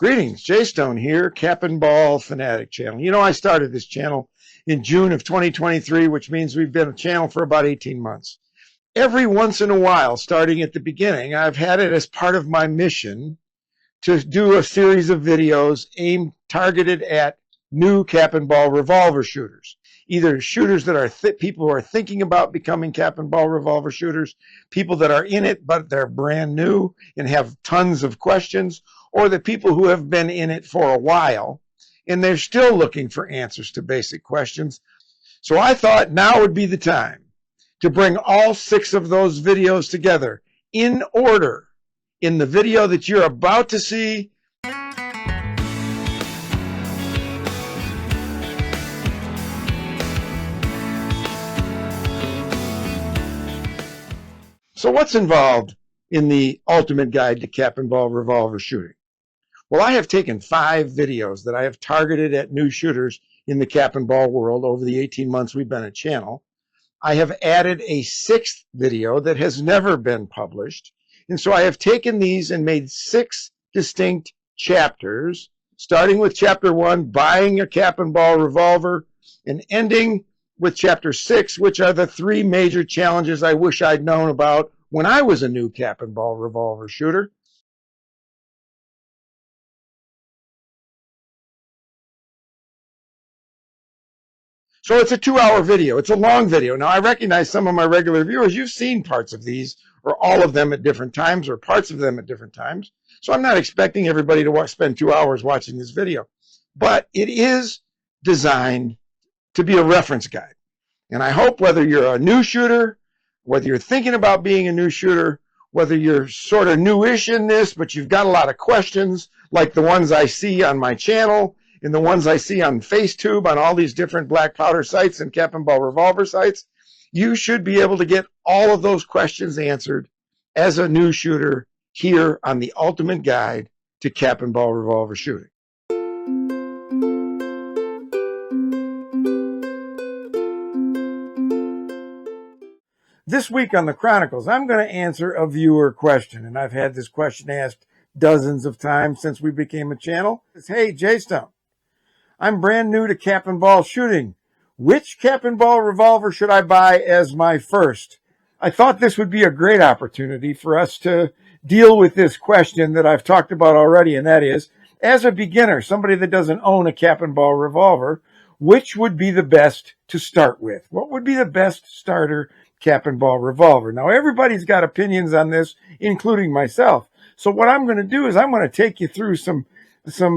Greetings, Jay Stone here, Cap and Ball Fanatic channel. You know, I started this channel in June of 2023, which means we've been a channel for about 18 months. Every once in a while, starting at the beginning, I've had it as part of my mission to do a series of videos targeted at new Cap and Ball revolver shooters. Either shooters that are people who are thinking about becoming Cap and Ball revolver shooters, people that are in it but they're brand new and have tons of questions, or the people who have been in it for a while and they're still looking for answers to basic questions. So I thought now would be the time to bring all 6 of those videos together in order in the video that you're about to see. So what's involved in the ultimate guide to Cap and Ball revolver shooting? Well, I have taken 5 videos that I have targeted at new shooters in the Cap and Ball world over the 18 months we've been a channel. I have added a 6th video that has never been published. And so I have taken these and made 6 distinct chapters, starting with chapter 1, buying a Cap and Ball revolver, and ending with chapter 6, which are the 3 major challenges I wish I'd known about when I was a new Cap and Ball revolver shooter. So it's a 2-hour video. It's a long video. Now, I recognize some of my regular viewers, you've seen parts of these or all of them at different times or parts of them at different times. So I'm not expecting everybody to spend 2 hours watching this video. But it is designed to be a reference guide. And I hope whether you're a new shooter, whether you're thinking about being a new shooter, whether you're sort of newish in this, but you've got a lot of questions like the ones I see on my channel and the ones I see on FaceTube on all these different black powder sites and Cap and Ball revolver sites, you should be able to get all of those questions answered as a new shooter here on the ultimate guide to Cap and Ball revolver shooting. This week on the Chronicles, I'm going to answer a viewer question, and I've had this question asked dozens of times since we became a channel. It's, hey, Jay Stone, I'm brand new to Cap and Ball shooting. Which Cap and Ball revolver should I buy as my first? I thought this would be a great opportunity for us to deal with this question that I've talked about already, and that is, as a beginner, somebody that doesn't own a Cap and Ball revolver, which would be the best to start with? What would be the best starter Cap and Ball revolver? Now, everybody's got opinions on this, including myself. So what I'm going to do is I'm going to take you through some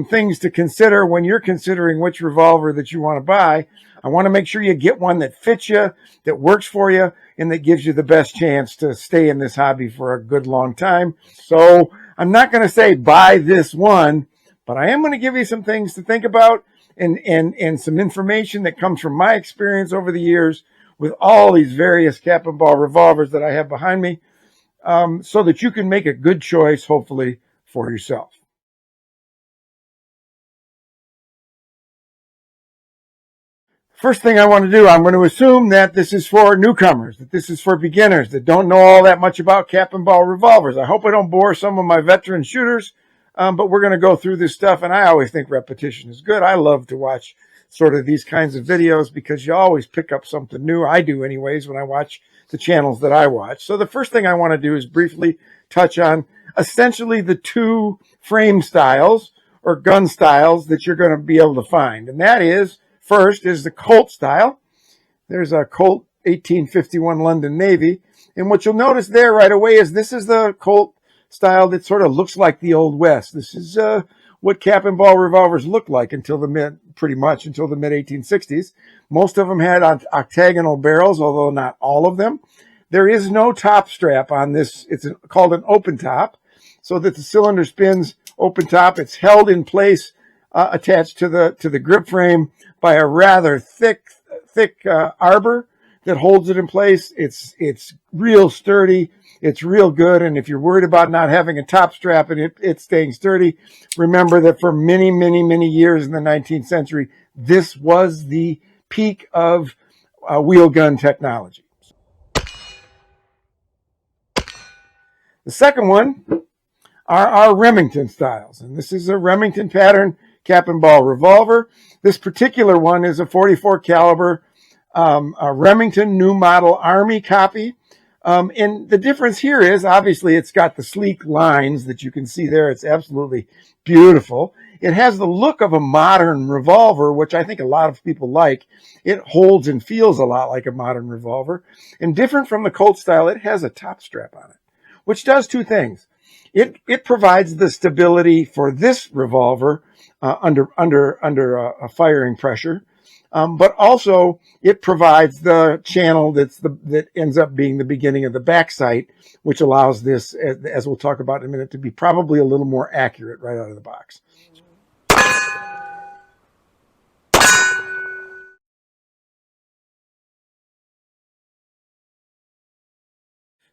things to consider when you're considering which revolver that you want to buy. I want to make sure you get one that fits you, that works for you, and that gives you the best chance to stay in this hobby for a good long time. So I'm not going to say buy this one, but I am going to give you some things to think about and some information that comes from my experience over the years with all these various Cap and Ball revolvers that I have behind me, so that you can make a good choice, hopefully, for yourself. First thing I want to do, I'm going to assume that this is for newcomers, that this is for beginners that don't know all that much about Cap and Ball revolvers. I hope I don't bore some of my veteran shooters, but we're going to go through this stuff, and I always think repetition is good. I love to watch sort of these kinds of videos because you always pick up something new. I do anyways when I watch the channels that I watch. So the first thing I want to do is briefly touch on essentially the 2 frame styles or gun styles that you're going to be able to find. And that is, first is the Colt style. There's a Colt 1851 London Navy. And what you'll notice there right away is this is the Colt style that sort of looks like the Old West. This is what Cap and Ball revolvers looked like pretty much until the mid-1860s. Most of them had octagonal barrels, although not all of them. There is no top strap on this. It's called an open top, so that the cylinder spins open top. It's held in place, attached to the grip frame by a rather thick arbor that holds it in place. It's real sturdy. It's real good. And if you're worried about not having a top strap and it staying sturdy, remember that for many, many, many years in the 19th century, this was the peak of wheel gun technology. The second one are our Remington styles. And this is a Remington pattern cap and ball revolver. This particular one is a 44 caliber a Remington new model Army copy. And the difference here is obviously it's got the sleek lines that you can see there. It's absolutely beautiful. It has the look of a modern revolver, which I think a lot of people like. It holds and feels a lot like a modern revolver. And different from the Colt style, it has a top strap on it, which does two things. It provides the stability for this revolver under a firing pressure. But also it provides the channel that ends up being the beginning of the back sight, which allows this, as we'll talk about in a minute, to be probably a little more accurate right out of the box.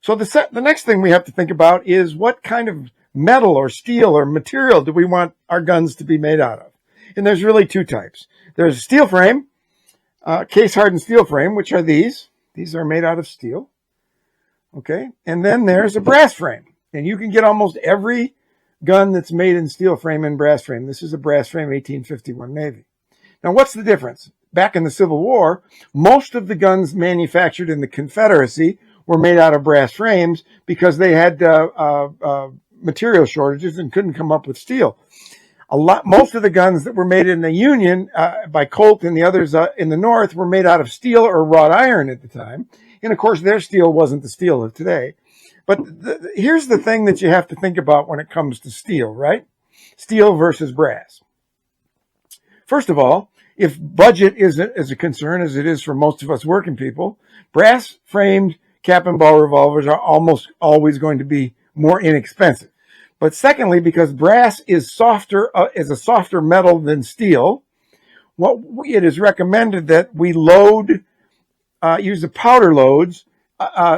So the next thing we have to think about is what kind of metal or steel or material do we want our guns to be made out of? And there's really two types. There's a steel frame, case hardened steel frame, which are these. These are made out of steel. Okay. And then there's a brass frame. And you can get almost every gun that's made in steel frame and brass frame. This is a brass frame 1851 Navy. Now, what's the difference? Back in the Civil War, most of the guns manufactured in the Confederacy were made out of brass frames because they had material shortages and couldn't come up with steel. Most of the guns that were made in the Union by Colt and the others in the North were made out of steel or wrought iron at the time. And of course, their steel wasn't the steel of today. But here's the thing that you have to think about when it comes to steel, right? Steel versus brass. First of all, if budget is a concern, as it is for most of us working people, brass framed cap and ball revolvers are almost always going to be more inexpensive. But secondly, because brass is a softer metal than steel, it is recommended that we use the powder loads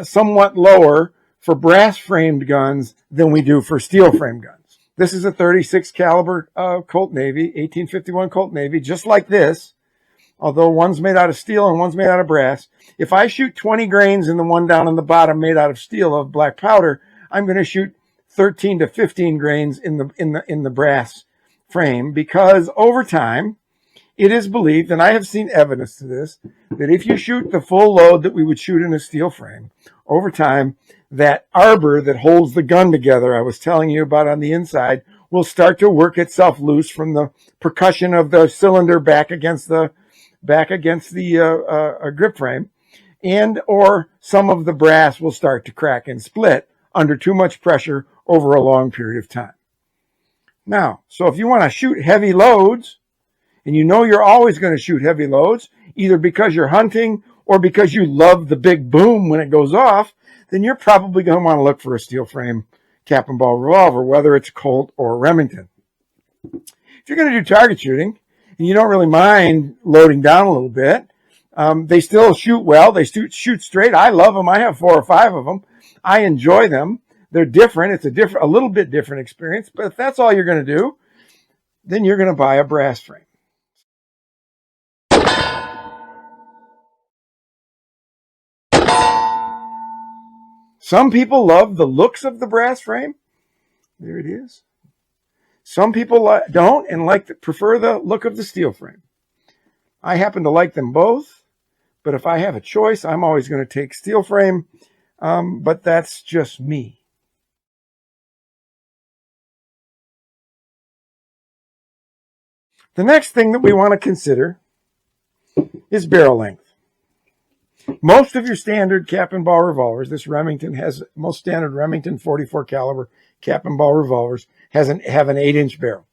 somewhat lower for brass framed guns than we do for steel framed guns. This is a 36 caliber Colt Navy, 1851 Colt Navy, just like this. Although one's made out of steel and one's made out of brass. If I shoot 20 grains in the one down on the bottom made out of steel of black powder, I'm going to shoot 13 to 15 grains in the brass frame, because over time it is believed, and I have seen evidence to this, that if you shoot the full load that we would shoot in a steel frame, over time that arbor that holds the gun together I was telling you about on the inside will start to work itself loose from the percussion of the cylinder back against the grip frame, and or some of the brass will start to crack and split under too much pressure over a long period of time. Now, so if you want to shoot heavy loads, and you know you're always going to shoot heavy loads, either because you're hunting or because you love the big boom when it goes off, then you're probably going to want to look for a steel frame cap and ball revolver, whether it's Colt or Remington. If you're going to do target shooting, and you don't really mind loading down a little bit, they still shoot well. They shoot straight. I love them. I have 4 or 5 of them. I enjoy them. They're different. It's a little bit different experience. But if that's all you're going to do, then you're going to buy a brass frame. Some people love the looks of the brass frame. There it is. Some people don't and prefer the look of the steel frame. I happen to like them both, but if I have a choice, I'm always going to take steel frame, but that's just me. The next thing that we want to consider is barrel length. Most of your standard cap and ball revolvers, most standard Remington 44 caliber cap and ball revolvers have an 8-inch barrel,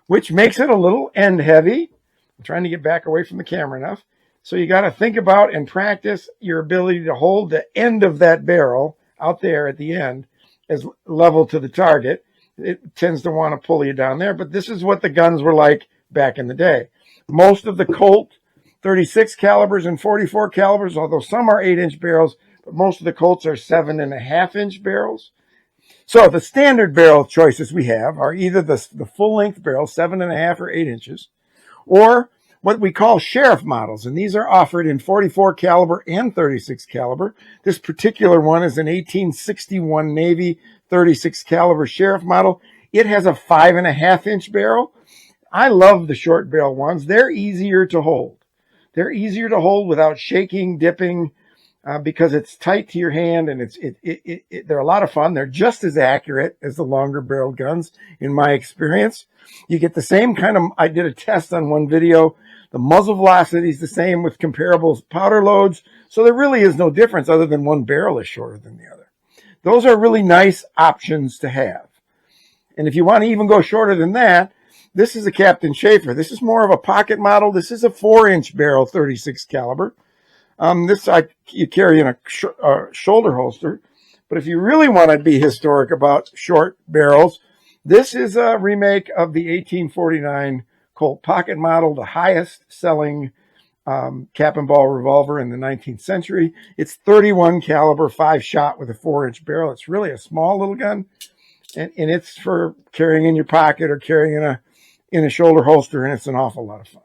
which makes it a little end heavy. I'm trying to get back away from the camera enough. So you got to think about and practice your ability to hold the end of that barrel out there at the end as level to the target. It tends to want to pull you down there, but this is what the guns were like back in the day. Most of the Colt 36 calibers and 44 calibers, although some are 8-inch barrels, but most of the Colts are 7.5-inch barrels. So the standard barrel choices we have are either the full length barrel, 7.5 or 8 inches, or what we call sheriff models, and these are offered in 44 caliber and 36 caliber. This particular one is an 1861 Navy 36 caliber sheriff model. It has a 5.5-inch barrel. I love the short barrel ones. They're easier to hold. They're easier to hold without shaking, dipping, because it's tight to your hand, and they're a lot of fun. They're just as accurate as the longer barreled guns, in my experience. You get the same kind of, I did a test on one video. The muzzle velocity is the same with comparable powder loads. So there really is no difference other than one barrel is shorter than the other. Those are really nice options to have. And if you want to even go shorter than that, this is a Captain Schaefer. This is more of a pocket model. This is a 4-inch barrel, 36 caliber. You carry in a shoulder holster. But if you really want to be historic about short barrels, this is a remake of the 1849 Colt pocket model, the highest selling cap and ball revolver in the 19th century. It's 31 caliber, 5-shot with a 4-inch barrel. It's really a small little gun, and it's for carrying in your pocket or carrying in a shoulder holster, and it's an awful lot of fun.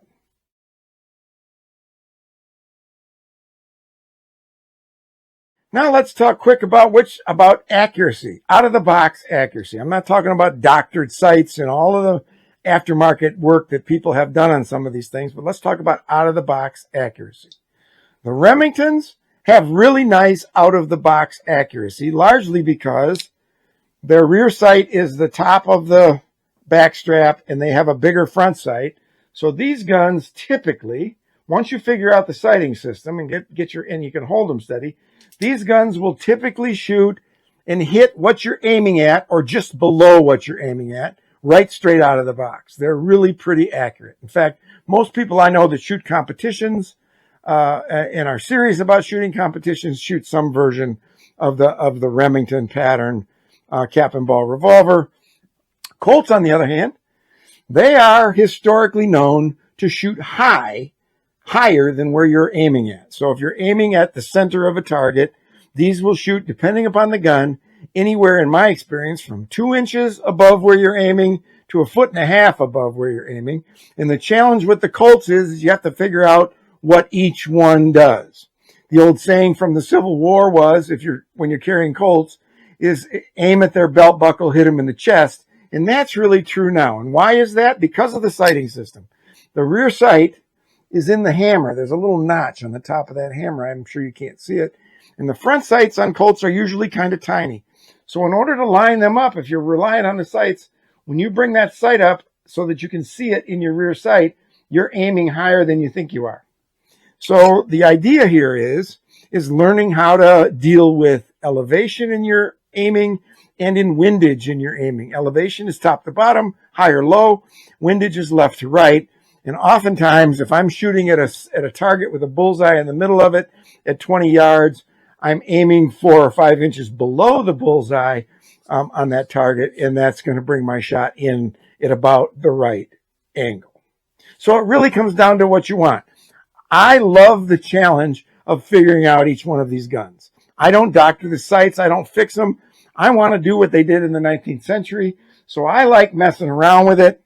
Now let's talk quick about accuracy, out-of-the-box accuracy. I'm not talking about doctored sights and all of the aftermarket work that people have done on some of these things, but let's talk about out-of-the-box accuracy. The Remingtons have really nice out-of-the-box accuracy, largely because their rear sight is the top of the back strap, and they have a bigger front sight. So these guns typically, once you figure out the sighting system and and you can hold them steady, these guns will typically shoot and hit what you're aiming at or just below what you're aiming at right straight out of the box. They're really pretty accurate. In fact, most people I know that shoot competitions and are serious about shooting competitions shoot some version of the Remington pattern cap and ball revolver. Colts, on the other hand, they are historically known to shoot higher than where you're aiming at. So if you're aiming at the center of a target, these will shoot, depending upon the gun, anywhere, in my experience, from 2 inches above where you're aiming to 1.5 feet above where you're aiming. And the challenge with the Colts is you have to figure out what each one does. The old saying from the Civil War was, when you're carrying Colts, is aim at their belt buckle, hit them in the chest. And that's really true now. And why is that? Because of the sighting system. The rear sight is in the hammer. There's a little notch on the top of that hammer. I'm sure you can't see it. And the front sights on Colts are usually kind of tiny. So in order to line them up, if you're relying on the sights, when you bring that sight up so that you can see it in your rear sight, you're aiming higher than you think you are. So the idea here is learning how to deal with elevation in your aiming and in windage in your aiming. Elevation is top to bottom, high or low. Windage is left to right. And oftentimes, if I'm shooting at a target with a bullseye in the middle of it at 20 yards, I'm aiming 4 or 5 inches below the bullseye on that target, and that's going to bring my shot in at about the right angle. So it really comes down to what you want. I love the challenge of figuring out each one of these guns. I don't doctor the sights. I don't fix them. I want to do what they did in the 19th century. So I like messing around with it.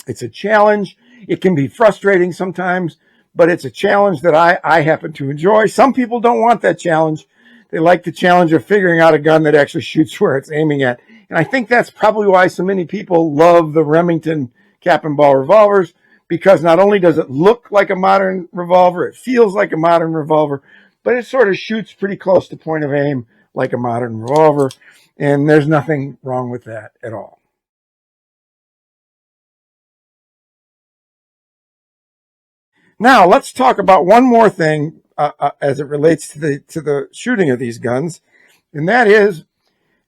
It's a challenge. It can be frustrating sometimes, but it's a challenge that I happen to enjoy. Some people don't want that challenge. They like the challenge of figuring out a gun that actually shoots where it's aiming at. And I think that's probably why so many people love the Remington cap and ball revolvers, because not only does it look like a modern revolver, it feels like a modern revolver, but it sort of shoots pretty close to point of aim like a modern revolver. And there's nothing wrong with that at all. Now, let's talk about one more thing as it relates to the shooting of these guns, and that is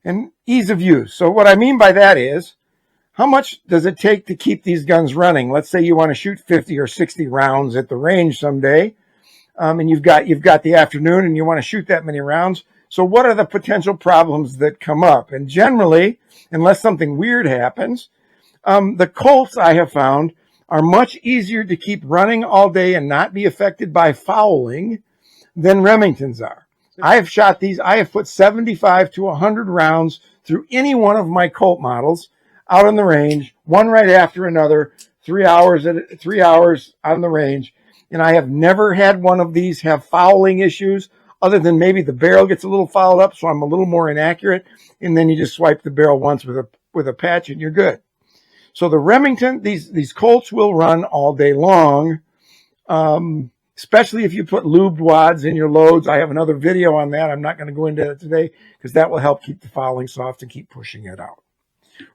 an ease of use. So what I mean by that is, how much does it take to keep these guns running? Let's say you want to shoot 50 or 60 rounds at the range someday, and you've got the afternoon and you want to shoot that many rounds. So what are the potential problems that come up? And generally, unless something weird happens, the Colts, I have found, are much easier to keep running all day and not be affected by fouling than Remingtons are. I have shot these. I have put 75 to 100 rounds through any one of my Colt models out on the range, one right after another, 3 hours on the range, and I have never had one of these have fouling issues, other than maybe the barrel gets a little fouled up, so I'm a little more inaccurate, and then you just swipe the barrel once with a patch and you're good. So the Remington, these Colts will run all day long, especially if you put lubed wads in your loads. I have another video on that. I'm not going to go into that today because that will help keep the fouling soft and keep pushing it out.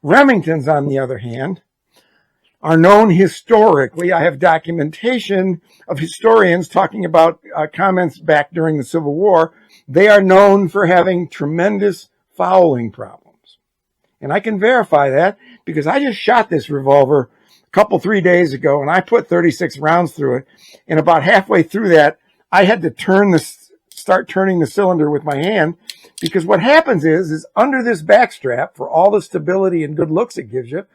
Remingtons, on the other hand, are known historically. I have documentation of historians talking about comments back during the Civil War. They are known for having tremendous fouling problems. And I can verify that because I just shot this revolver a 3 days ago, and I put 36 rounds through it. And about halfway through that, I had to start turning the cylinder with my hand, because what happens is under this backstrap, for all the stability and good looks it gives you,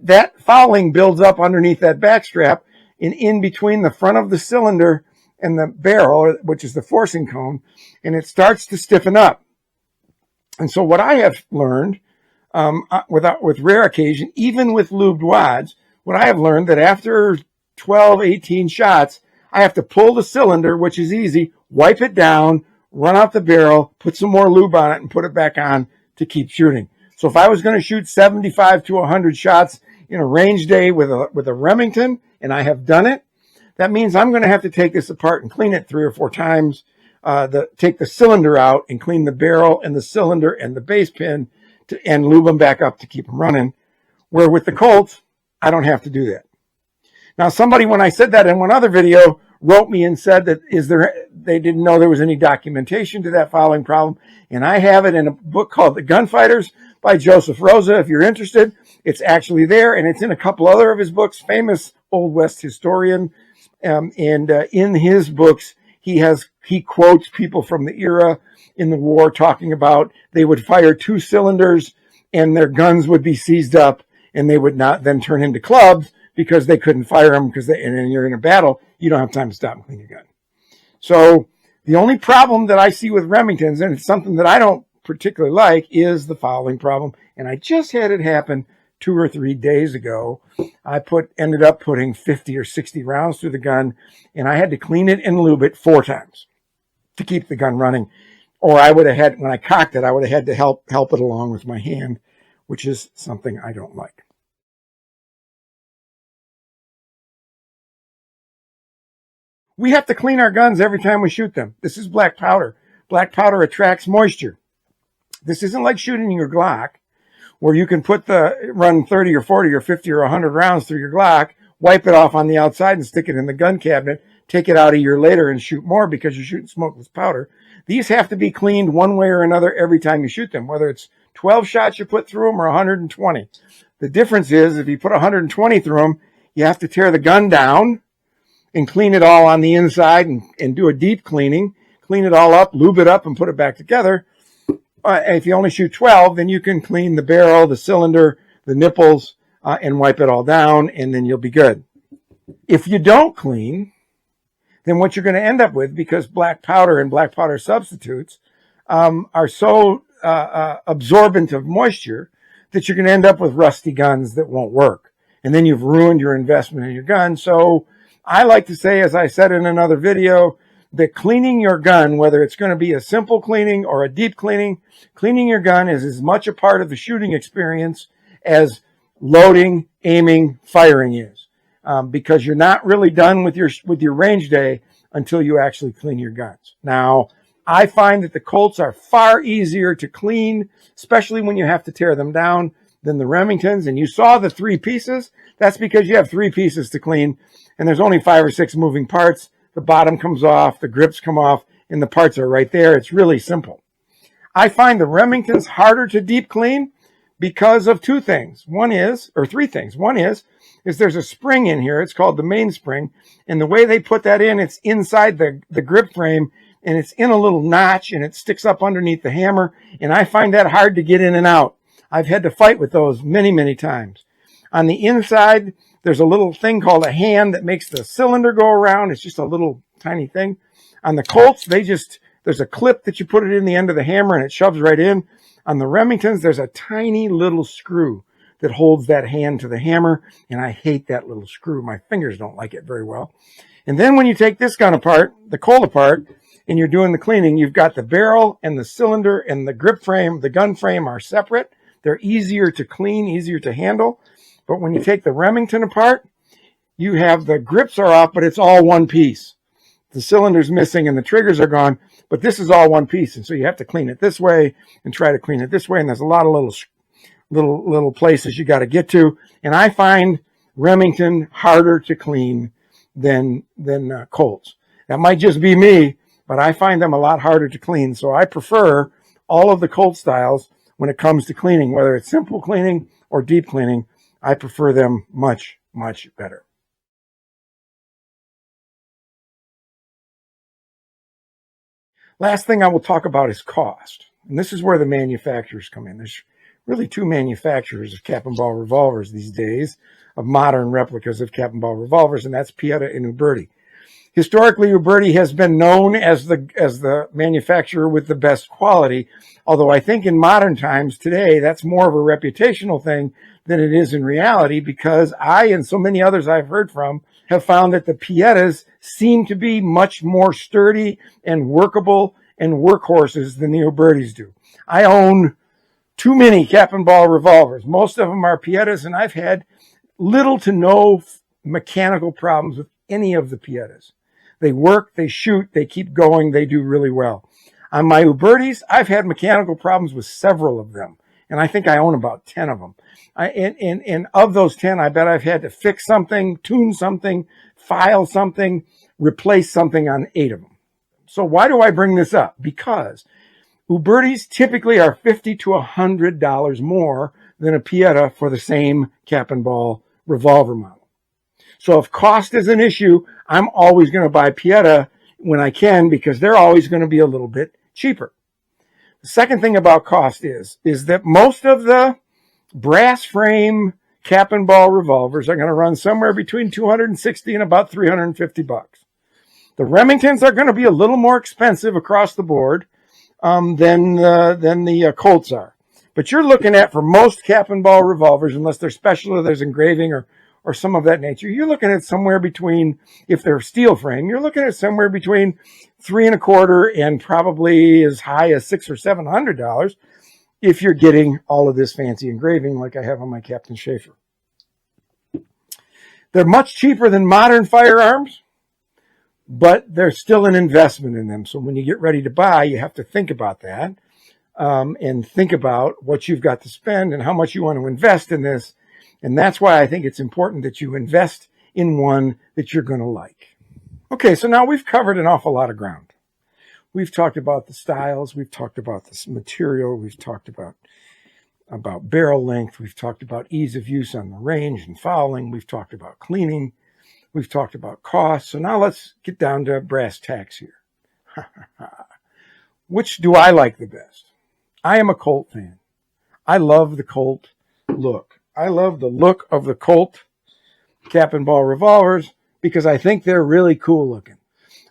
that fouling builds up underneath that backstrap and in between the front of the cylinder and the barrel, which is the forcing cone, and it starts to stiffen up. And so what I have learned, with rare occasion, even with lubed wads, what I have learned that after 12, 18 shots, I have to pull the cylinder, which is easy, wipe it down, run out the barrel, put some more lube on it, and put it back on to keep shooting. So if I was going to shoot 75 to 100 shots in a range day with a Remington, and I have done it, that means I'm going to have to take this apart and clean it 3 or 4 times, take the cylinder out and clean the barrel and the cylinder and the base pin and lube them back up to keep them running. Where with the Colts, I don't have to do that. Now, somebody, when I said that in one other video, wrote me and said that they didn't know there was any documentation to that fouling problem. And I have it in a book called The Gunfighters by Joseph Rosa. If you're interested, it's actually there, and it's in a couple other of his books, famous Old West historian. In his books, he quotes people from the era in the war talking about they would fire 2 cylinders and their guns would be seized up, and they would not then turn into clubs because they couldn't fire them, and you're in a battle, you don't have time to stop and clean your gun. So the only problem that I see with Remingtons, and it's something that I don't particularly like, is the fouling problem. And I just had it happen 2 or 3 days ago. I ended up putting 50 or 60 rounds through the gun, and I had to clean it and lube it 4 times to keep the gun running. Or I would have had, when I cocked it, I would have had to help it along with my hand, which is something I don't like. We have to clean our guns every time we shoot them. This is black powder. Black powder attracts moisture. This isn't like shooting your Glock, where you can run 30 or 40 or 50 or 100 rounds through your Glock, wipe it off on the outside and stick it in the gun cabinet, take it out a year later and shoot more because you're shooting smokeless powder. These have to be cleaned one way or another every time you shoot them, whether it's 12 shots you put through them or 120. The difference is if you put 120 through them, you have to tear the gun down and clean it all on the inside and do a deep cleaning, clean it all up, lube it up, and put it back together. If you only shoot 12, then you can clean the barrel, the cylinder, the nipples, and wipe it all down, and then you'll be good. If you don't clean, then what you're going to end up with, because black powder and black powder substitutes are so absorbent of moisture, that you're going to end up with rusty guns that won't work. And then you've ruined your investment in your gun. So I like to say, as I said in another video, that cleaning your gun, whether it's going to be a simple cleaning or a deep cleaning, cleaning your gun is as much a part of the shooting experience as loading, aiming, firing is. Because you're not really done with your range day until you actually clean your guns. Now, I find that the Colts are far easier to clean, especially when you have to tear them down, than the Remingtons. And you saw the 3 pieces. That's because you have 3 pieces to clean, and there's only 5 or 6 moving parts. The bottom comes off, the grips come off, and the parts are right there. It's really simple. I find the Remingtons harder to deep clean because of 2 things. 3 things. One is there's a spring in here. It's called the mainspring. And the way they put that in, it's inside the grip frame, and it's in a little notch, and it sticks up underneath the hammer. And I find that hard to get in and out. I've had to fight with those many, many times. On the inside, there's a little thing called a hand that makes the cylinder go around. It's just a little tiny thing. On the Colts, there's a clip that you put it in the end of the hammer and it shoves right in. On the Remingtons, there's a tiny little screw that holds that hand to the hammer, and I hate that little screw. My fingers don't like it very well. And then when you take this gun apart, the Colt apart, and you're doing the cleaning, you've got the barrel and the cylinder and the grip frame, the gun frame are separate. They're easier to clean, easier to handle. But when you take the Remington apart, you have the grips are off, but it's all one piece. The cylinder's missing and the triggers are gone, but this is all one piece. And so you have to clean it this way and try to clean it this way. And there's a lot of little places you got to get to. And I find Remington harder to clean than Colts. That might just be me, but I find them a lot harder to clean. So I prefer all of the Colt styles when it comes to cleaning, whether it's simple cleaning or deep cleaning. I prefer them much, much better. Last thing I will talk about is cost. And this is where the manufacturers come in. There's really two manufacturers of cap and ball revolvers these days, of modern replicas of cap and ball revolvers, and that's Pietta and Uberti. Historically, Uberti has been known as the manufacturer with the best quality, although I think in modern times today, that's more of a reputational thing than it is in reality, because I and so many others I've heard from have found that the Piettas seem to be much more sturdy and workable and workhorses than the Ubertis do. I own too many cap and ball revolvers. Most of them are Piettas, and I've had little to no mechanical problems with any of the Piettas. They work, they shoot, they keep going, they do really well. On my Ubertis, I've had mechanical problems with several of them, and I think I own about 10 of them. And of those 10, I bet I've had to fix something, tune something, file something, replace something on 8 of them. So why do I bring this up? Because Ubertis typically are $50 to $100 more than a Pietta for the same cap and ball revolver model. So if cost is an issue, I'm always going to buy Pietta when I can, because they're always going to be a little bit cheaper. The second thing about cost is that most of the brass frame cap and ball revolvers are going to run somewhere between $260 and about $350. The Remingtons are going to be a little more expensive across the board than the Colts are. But you're looking at, for most cap and ball revolvers, unless they're special or there's engraving or some of that nature, you're looking at somewhere between, if they're steel frame, you're looking at somewhere between $325 and probably as high as $600 or $700 if you're getting all of this fancy engraving like I have on my Captain Schaefer. They're much cheaper than modern firearms, but there's still an investment in them. So when you get ready to buy, you have to think about that and think about what you've got to spend and how much you want to invest in this. And that's why I think it's important that you invest in one that you're going to like. Okay, so now we've covered an awful lot of ground. We've talked about the styles. We've talked about this material. We've talked about barrel length. We've talked about ease of use on the range and fouling. We've talked about cleaning. We've talked about cost. So now let's get down to brass tacks here. Which do I like the best? I am a Colt fan. I love the Colt look. I love the look of the Colt cap and ball revolvers because I think they're really cool looking.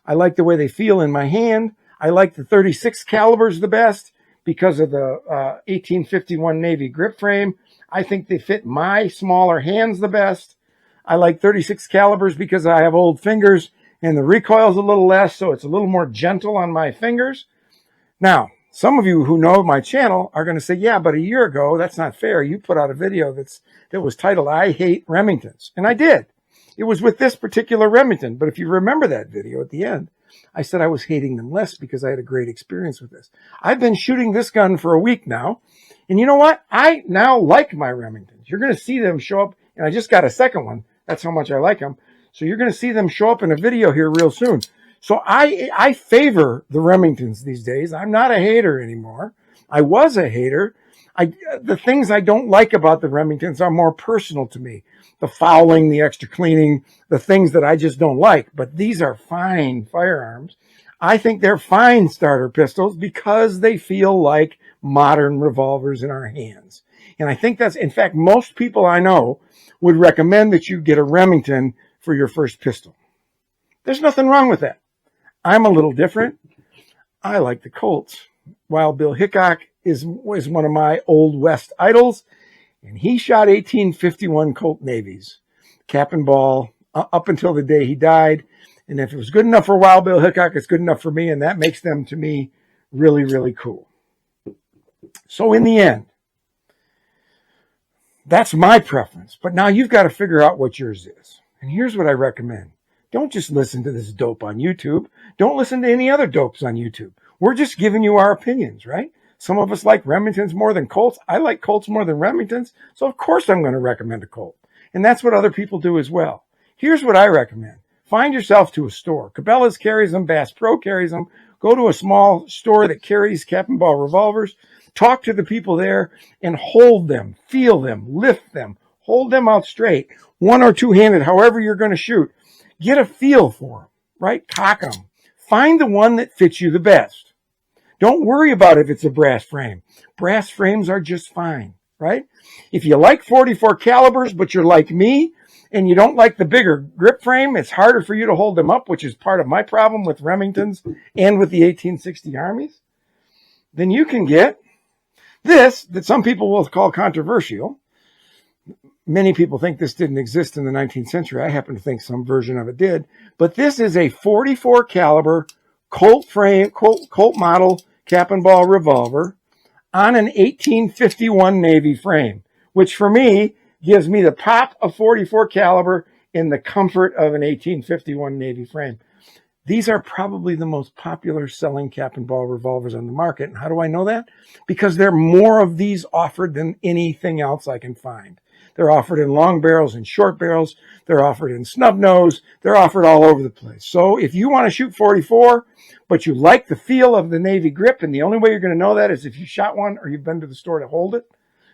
I like the way they feel in my hand. I like the 36 calibers the best because of the 1851 Navy grip frame. I think they fit my smaller hands the best. I like 36 calibers because I have old fingers and the recoil's a little less, so it's a little more gentle on my fingers. Now, some of you who know my channel are going to say, yeah, but a year ago, that's not fair. You put out a video that was titled, I Hate Remingtons. And I did. It was with this particular Remington. But if you remember that video at the end, I said I was hating them less because I had a great experience with this. I've been shooting this gun for a week now. And you know what? I now like my Remingtons. You're going to see them show up. And I just got a second one. That's how much I like them. So you're going to see them show up in a video here real soon. So I favor the Remingtons these days. I'm not a hater anymore. I was a hater. The things I don't like about the Remingtons are more personal to me. The fouling, the extra cleaning, the things that I just don't like. But these are fine firearms. I think they're fine starter pistols because they feel like modern revolvers in our hands. And I think that's, in fact, most people I know would recommend that you get a Remington for your first pistol. There's nothing wrong with that. I'm a little different. I like the Colts. Wild Bill Hickok is one of my Old West idols. And he shot 1851 Colt Navies, cap and ball, up until the day he died. And if it was good enough for Wild Bill Hickok, it's good enough for me. And that makes them, to me, really, really cool. So in the end, that's my preference. But now you've got to figure out what yours is. And here's what I recommend. Don't just listen to this dope on YouTube. Don't listen to any other dopes on YouTube. We're just giving you our opinions, right? Some of us like Remingtons more than Colts. I like Colts more than Remingtons. So of course I'm going to recommend a Colt. And that's what other people do as well. Here's what I recommend. Find yourself to a store. Cabela's carries them. Bass Pro carries them. Go to a small store that carries cap and ball revolvers. Talk to the people there and hold them, feel them, lift them, hold them out straight, one or two-handed, however you're going to shoot. Get a feel for them, right? Cock them. Find the one that fits you the best. Don't worry about if it's a brass frame. Brass frames are just fine, right? If you like 44 calibers, but you're like me and you don't like the bigger grip frame, it's harder for you to hold them up, which is part of my problem with Remingtons and with the 1860 Armies, then you can get this that some people will call controversial. Many people think this didn't exist in the 19th century. I happen to think some version of it did. But this is a 44 caliber Colt model cap and ball revolver on an 1851 Navy frame, which for me gives me the pop of 44 caliber in the comfort of an 1851 Navy frame. These are probably the most popular selling cap and ball revolvers on the market. And how do I know that? Because there are more of these offered than anything else I can find. They're offered in long barrels and short barrels. They're offered in snub nose. They're offered all over the place. So if you want to shoot 44, but you like the feel of the Navy grip, and the only way you're going to know that is if you shot one or you've been to the store to hold it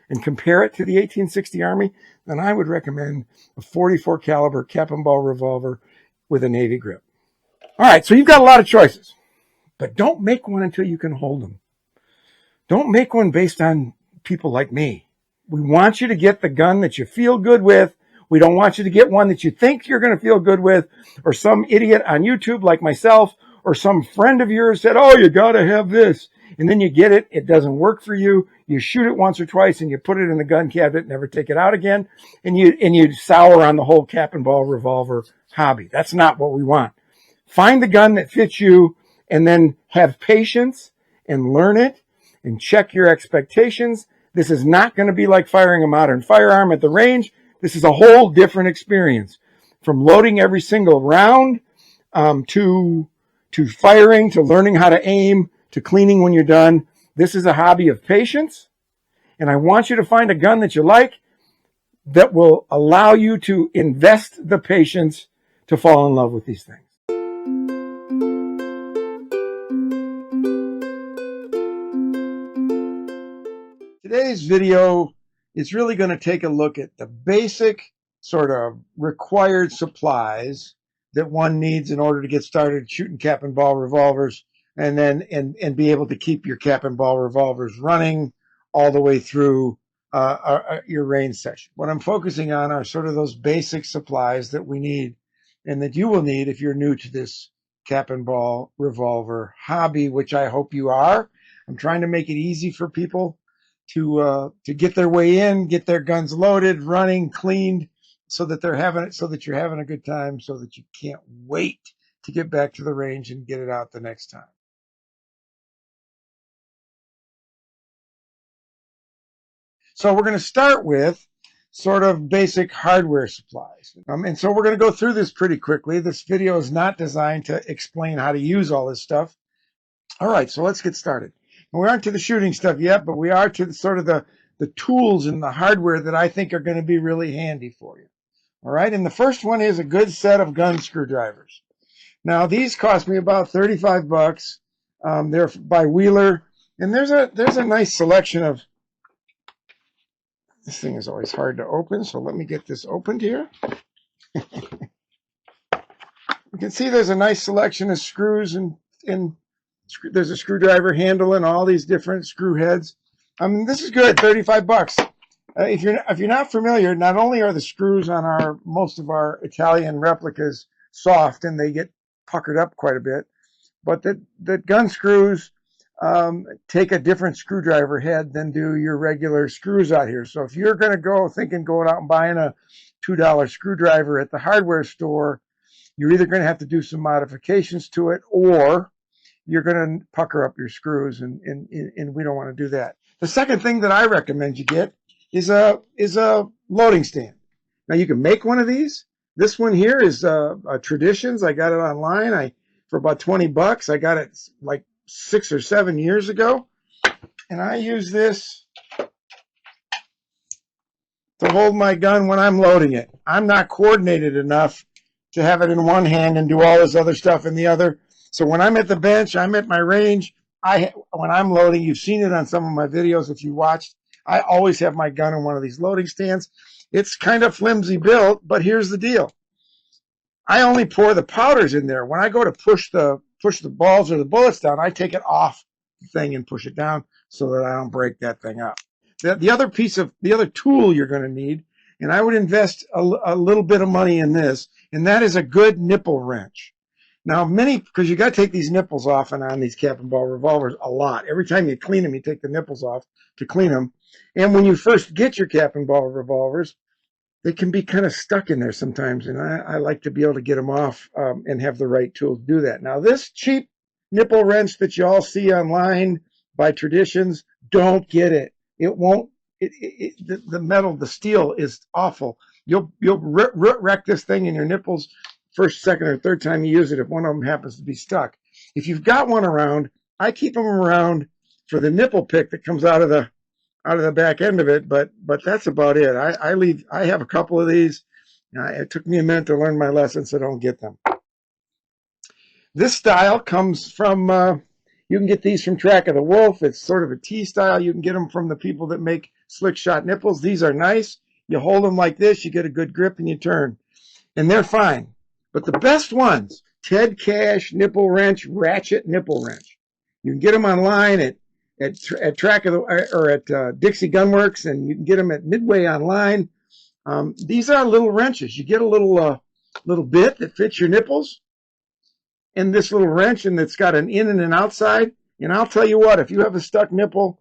and compare it to the 1860 Army, then I would recommend a 44 caliber cap and ball revolver with a Navy grip. All right, so you've got a lot of choices, but don't make one until you can hold them. Don't make one based on people like me. We want you to get the gun that you feel good with. We don't want you to get one that you think you're going to feel good with, or some idiot on YouTube like myself, or some friend of yours said, oh, you got to have this. And then you get it. It doesn't work for you. You shoot it once or twice and you put it in the gun cabinet, never take it out again. And you sour on the whole cap and ball revolver hobby. That's not what we want. Find the gun that fits you and then have patience and learn it and check your expectations. This is not going to be like firing a modern firearm at the range. This is a whole different experience. From loading every single round to firing, to learning how to aim, to cleaning when you're done. This is a hobby of patience. And I want you to find a gun that you like that will allow you to invest the patience to fall in love with these things. Today's video is really going to take a look at the basic sort of required supplies that one needs in order to get started shooting cap and ball revolvers, and then and be able to keep your cap and ball revolvers running all the way through your range session. What I'm focusing on are sort of those basic supplies that we need and that you will need if you're new to this cap and ball revolver hobby, which I hope you are. I'm trying to make it easy for people to get their way in, get their guns loaded, running, cleaned, so that you're having a good time, so that you can't wait to get back to the range and get it out the next time. So we're going to start with sort of basic hardware supplies. And so we're going to go through this pretty quickly. This video is not designed to explain how to use all this stuff. All right, so let's get started. We aren't to the shooting stuff yet, but we are to the tools and the hardware that I think are going to be really handy for you. All right, and the first one is a good set of gun screwdrivers. Now, these cost me about 35 bucks. They're by Wheeler, and there's a nice selection of. This thing is always hard to open, so let me get this opened here. You can see there's a nice selection of screws and there's a screwdriver handle and all these different screw heads. This is good, 35 bucks. If you're not familiar, not only are the screws on most of our Italian replicas soft and they get puckered up quite a bit, but the gun screws take a different screwdriver head than do your regular screws out here. So if you're going to go thinking going out and buying a $2 screwdriver at the hardware store, you're either going to have to do some modifications to it, or you're going to pucker up your screws, and we don't want to do that. The second thing that I recommend you get is a loading stand. Now you can make one of these. This one here is a Traditions. I got it online. For about 20 bucks. I got it like 6 or 7 years ago, and I use this to hold my gun when I'm loading it. I'm not coordinated enough to have it in one hand and do all this other stuff in the other. So when I'm at the bench, I'm at my range. When I'm loading, you've seen it on some of my videos if you watched, I always have my gun in one of these loading stands. It's kind of flimsy built, but here's the deal. I only pour the powders in there. When I go to push the balls or the bullets down, I take it off the thing and push it down so that I don't break that thing up. The other tool you're going to need, and I would invest a little bit of money in this, and that is a good nipple wrench. Now, because you got to take these nipples off and on these Cap and Ball revolvers a lot. Every time you clean them, you take the nipples off to clean them. And when you first get your Cap and Ball revolvers, they can be kind of stuck in there sometimes, and I like to be able to get them off and have the right tool to do that. Now, this cheap nipple wrench that you all see online by Traditions, don't get it. It won't. The metal, the steel is awful. You'll wreck this thing in your nipples first, second, or third time you use it if one of them happens to be stuck. If you've got one around, I keep them around for the nipple pick that comes out of the back end of it, but that's about it. I have a couple of these. It took me a minute to learn my lesson, so don't get them. This style comes from, you can get these from Track of the Wolf. It's sort of a T style. You can get them from the people that make slick shot nipples. These are nice. You hold them like this, you get a good grip, and you turn. And they're fine. But the best ones, Ted Cash nipple wrench, ratchet nipple wrench. You can get them online at Track of the, or at Dixie Gunworks, and you can get them at Midway online. These are little wrenches. You get a little bit that fits your nipples, and this little wrench, and it's got an in and an outside. And I'll tell you what, if you have a stuck nipple,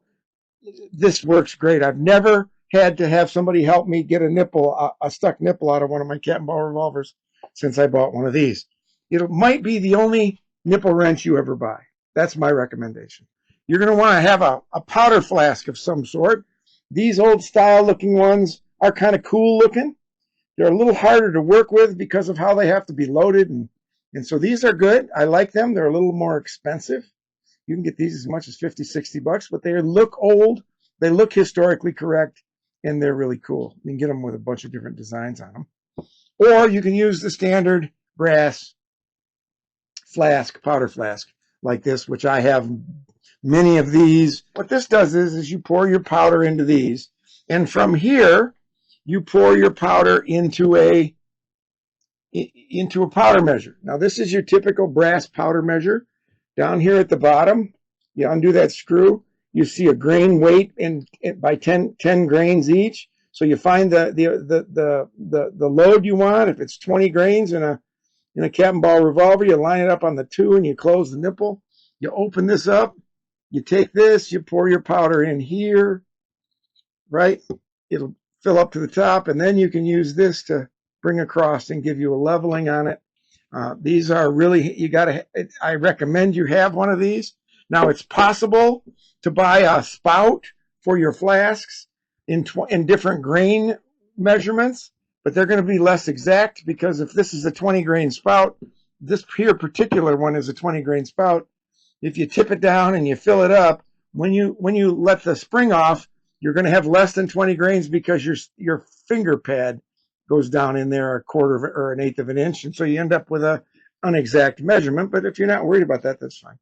this works great. I've never had to have somebody help me get a stuck nipple out of one of my Cap and Ball revolvers since I bought one of these. It might be the only nipple wrench you ever buy. That's my recommendation. You're going to want to have a powder flask of some sort. These old style looking ones are kind of cool looking. They're a little harder to work with because of how they have to be loaded. And so these are good. I like them. They're a little more expensive. You can get these as much as 50, 60 bucks, but they look old. They look historically correct, and they're really cool. You can get them with a bunch of different designs on them. Or you can use the standard brass flask, powder flask like this, which I have many of these. What this does is you pour your powder into these, and from here you pour your powder into a powder measure. Now this is your typical brass powder measure. Down here at the bottom, you undo that screw. You see a grain weight by 10 grains each. So you find the load you want. If it's 20 grains in a Cap and Ball revolver, you line it up on the 2 and you close the nipple. You open this up. You take this. You pour your powder in here. Right? It'll fill up to the top, and then you can use this to bring across and give you a leveling on it. These are really, I recommend you have one of these. Now, it's possible to buy a spout for your flasks in different grain measurements, but they're going to be less exact, because if this is a 20 grain spout, this here particular one is a 20 grain spout. If you tip it down and you fill it up, when you let the spring off, you're going to have less than 20 grains because your finger pad goes down in there a quarter or an eighth of an inch, and so you end up with an unexact measurement. But if you're not worried about that, that's fine.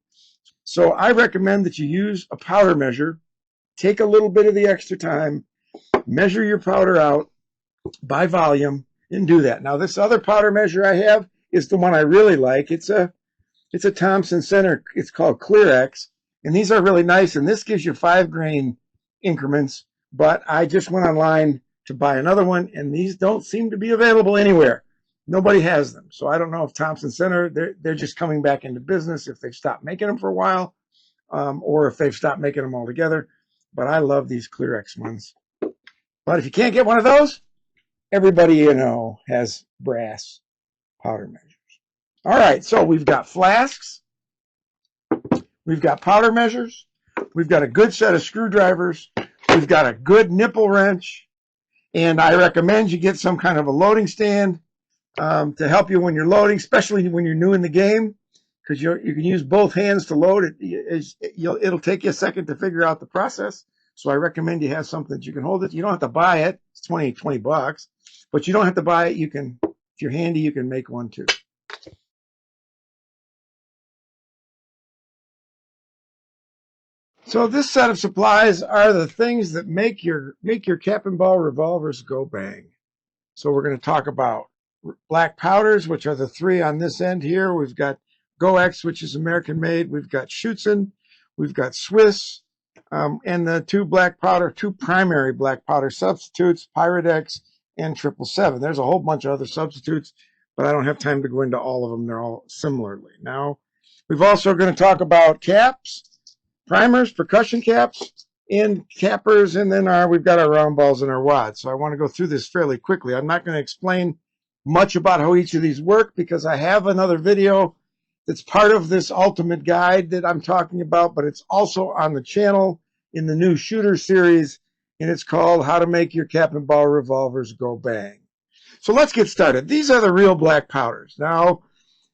So I recommend that you use a powder measure. Take a little bit of the extra time, measure your powder out by volume, and do that. Now, this other powder measure I have is the one I really like. It's a Thompson Center. It's called ClearX, and these are really nice. And this gives you 5 grain increments. But I just went online to buy another one, and these don't seem to be available anywhere. Nobody has them. So I don't know if Thompson Center, they're just coming back into business, if they've stopped making them for a while, or if they've stopped making them altogether. But I love these ClearX ones. But if you can't get one of those, everybody you know has brass powder measures. All right, so we've got flasks, we've got powder measures, we've got a good set of screwdrivers, we've got a good nipple wrench, and I recommend you get some kind of a loading stand to help you when you're loading, especially when you're new in the game, because you can use both hands to load it. It'll take you a second to figure out the process. So I recommend you have something that you can hold it. You don't have to buy it. It's 20 bucks, but you don't have to buy it. You can, if you're handy, you can make one too. So this set of supplies are the things that make your cap and ball revolvers go bang. So we're going to talk about black powders, which are the three on this end here. We've got GoX, which is American made. We've got Schützen. We've got Swiss. And the two primary black powder substitutes, Pyrodex and 777. There's a whole bunch of other substitutes, but I don't have time to go into all of them. They're all similarly. Now, we've also going to talk about caps, primers, percussion caps, and cappers, and then we've got our round balls and our wads. So I want to go through this fairly quickly. I'm not going to explain much about how each of these work because I have another video that's part of this ultimate guide that I'm talking about, but it's also on the channel in the new shooter series, and it's called How to Make Your Cap and Ball Revolvers Go Bang. So let's get started. These are the real black powders. Now,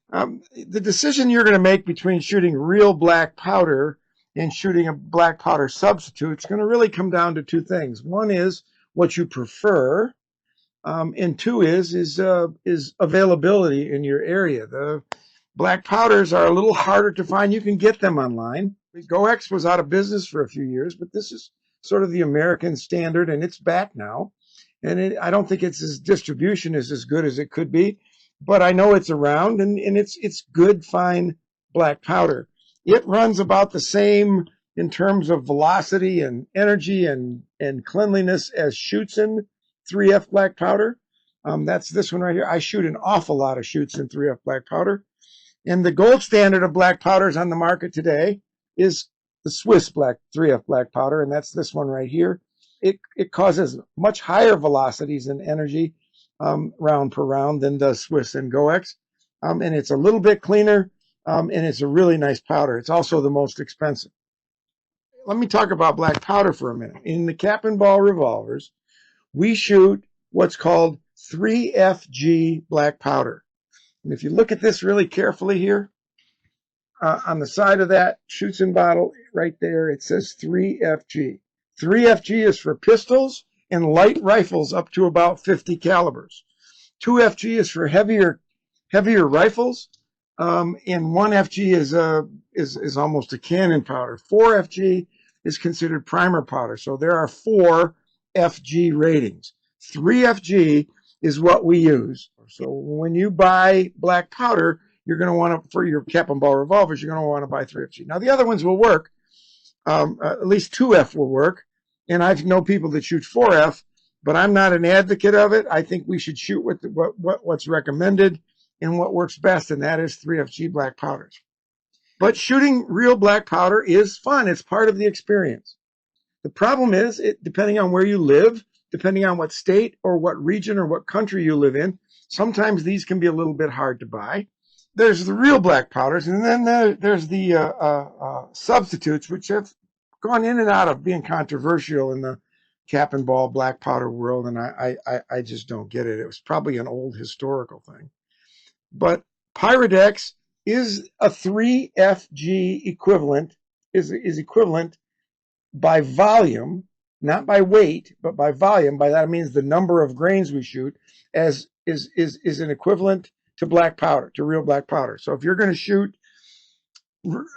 the decision you're going to make between shooting real black powder and shooting a black powder substitute is going to really come down to two things. One is what you prefer, and two is availability in your area. The black powders are a little harder to find. You can get them online. GoX was out of business for a few years, but this is sort of the American standard, and it's back now. And I don't think its distribution is as good as it could be, but I know it's around, and it's good, fine black powder. It runs about the same in terms of velocity and energy and cleanliness as Schützen 3F black powder. That's this one right here. I shoot an awful lot of Schützen 3F black powder. And the gold standard of black powders on the market today is the Swiss 3F black powder, and that's this one right here. It causes much higher velocities and energy round per round than the Swiss and GoX. And it's a little bit cleaner, and it's a really nice powder. It's also the most expensive. Let me talk about black powder for a minute. In the cap and ball revolvers, we shoot what's called 3FG black powder. And if you look at this really carefully here, on the side of that Schützen bottle right there, it says 3FG. 3FG is for pistols and light rifles up to about 50 calibers. 2FG is for heavier rifles, and 1FG is almost a cannon powder. 4FG is considered primer powder. So there are 4 FG ratings. 3FG is what we use. So when you buy black powder, you're going to want to, for your cap and ball revolvers, you're going to want to buy 3FG. Now the other ones will work. At least 2F will work. And I know people that shoot 4F, but I'm not an advocate of it. I think we should shoot with what's recommended and what works best, and that is 3FG black powders. But shooting real black powder is fun. It's part of the experience. The problem is, depending on where you live, depending on what state or what region or what country you live in, sometimes these can be a little bit hard to buy. There's the real black powders, and then there's the substitutes, which have gone in and out of being controversial in the cap and ball black powder world, and I just don't get it. It was probably an old historical thing. But Pyrodex is a 3FG equivalent, is equivalent by volume, not by weight, but by volume. By that I means the number of grains we shoot as is an equivalent to black powder, to real black powder. So if you're going to shoot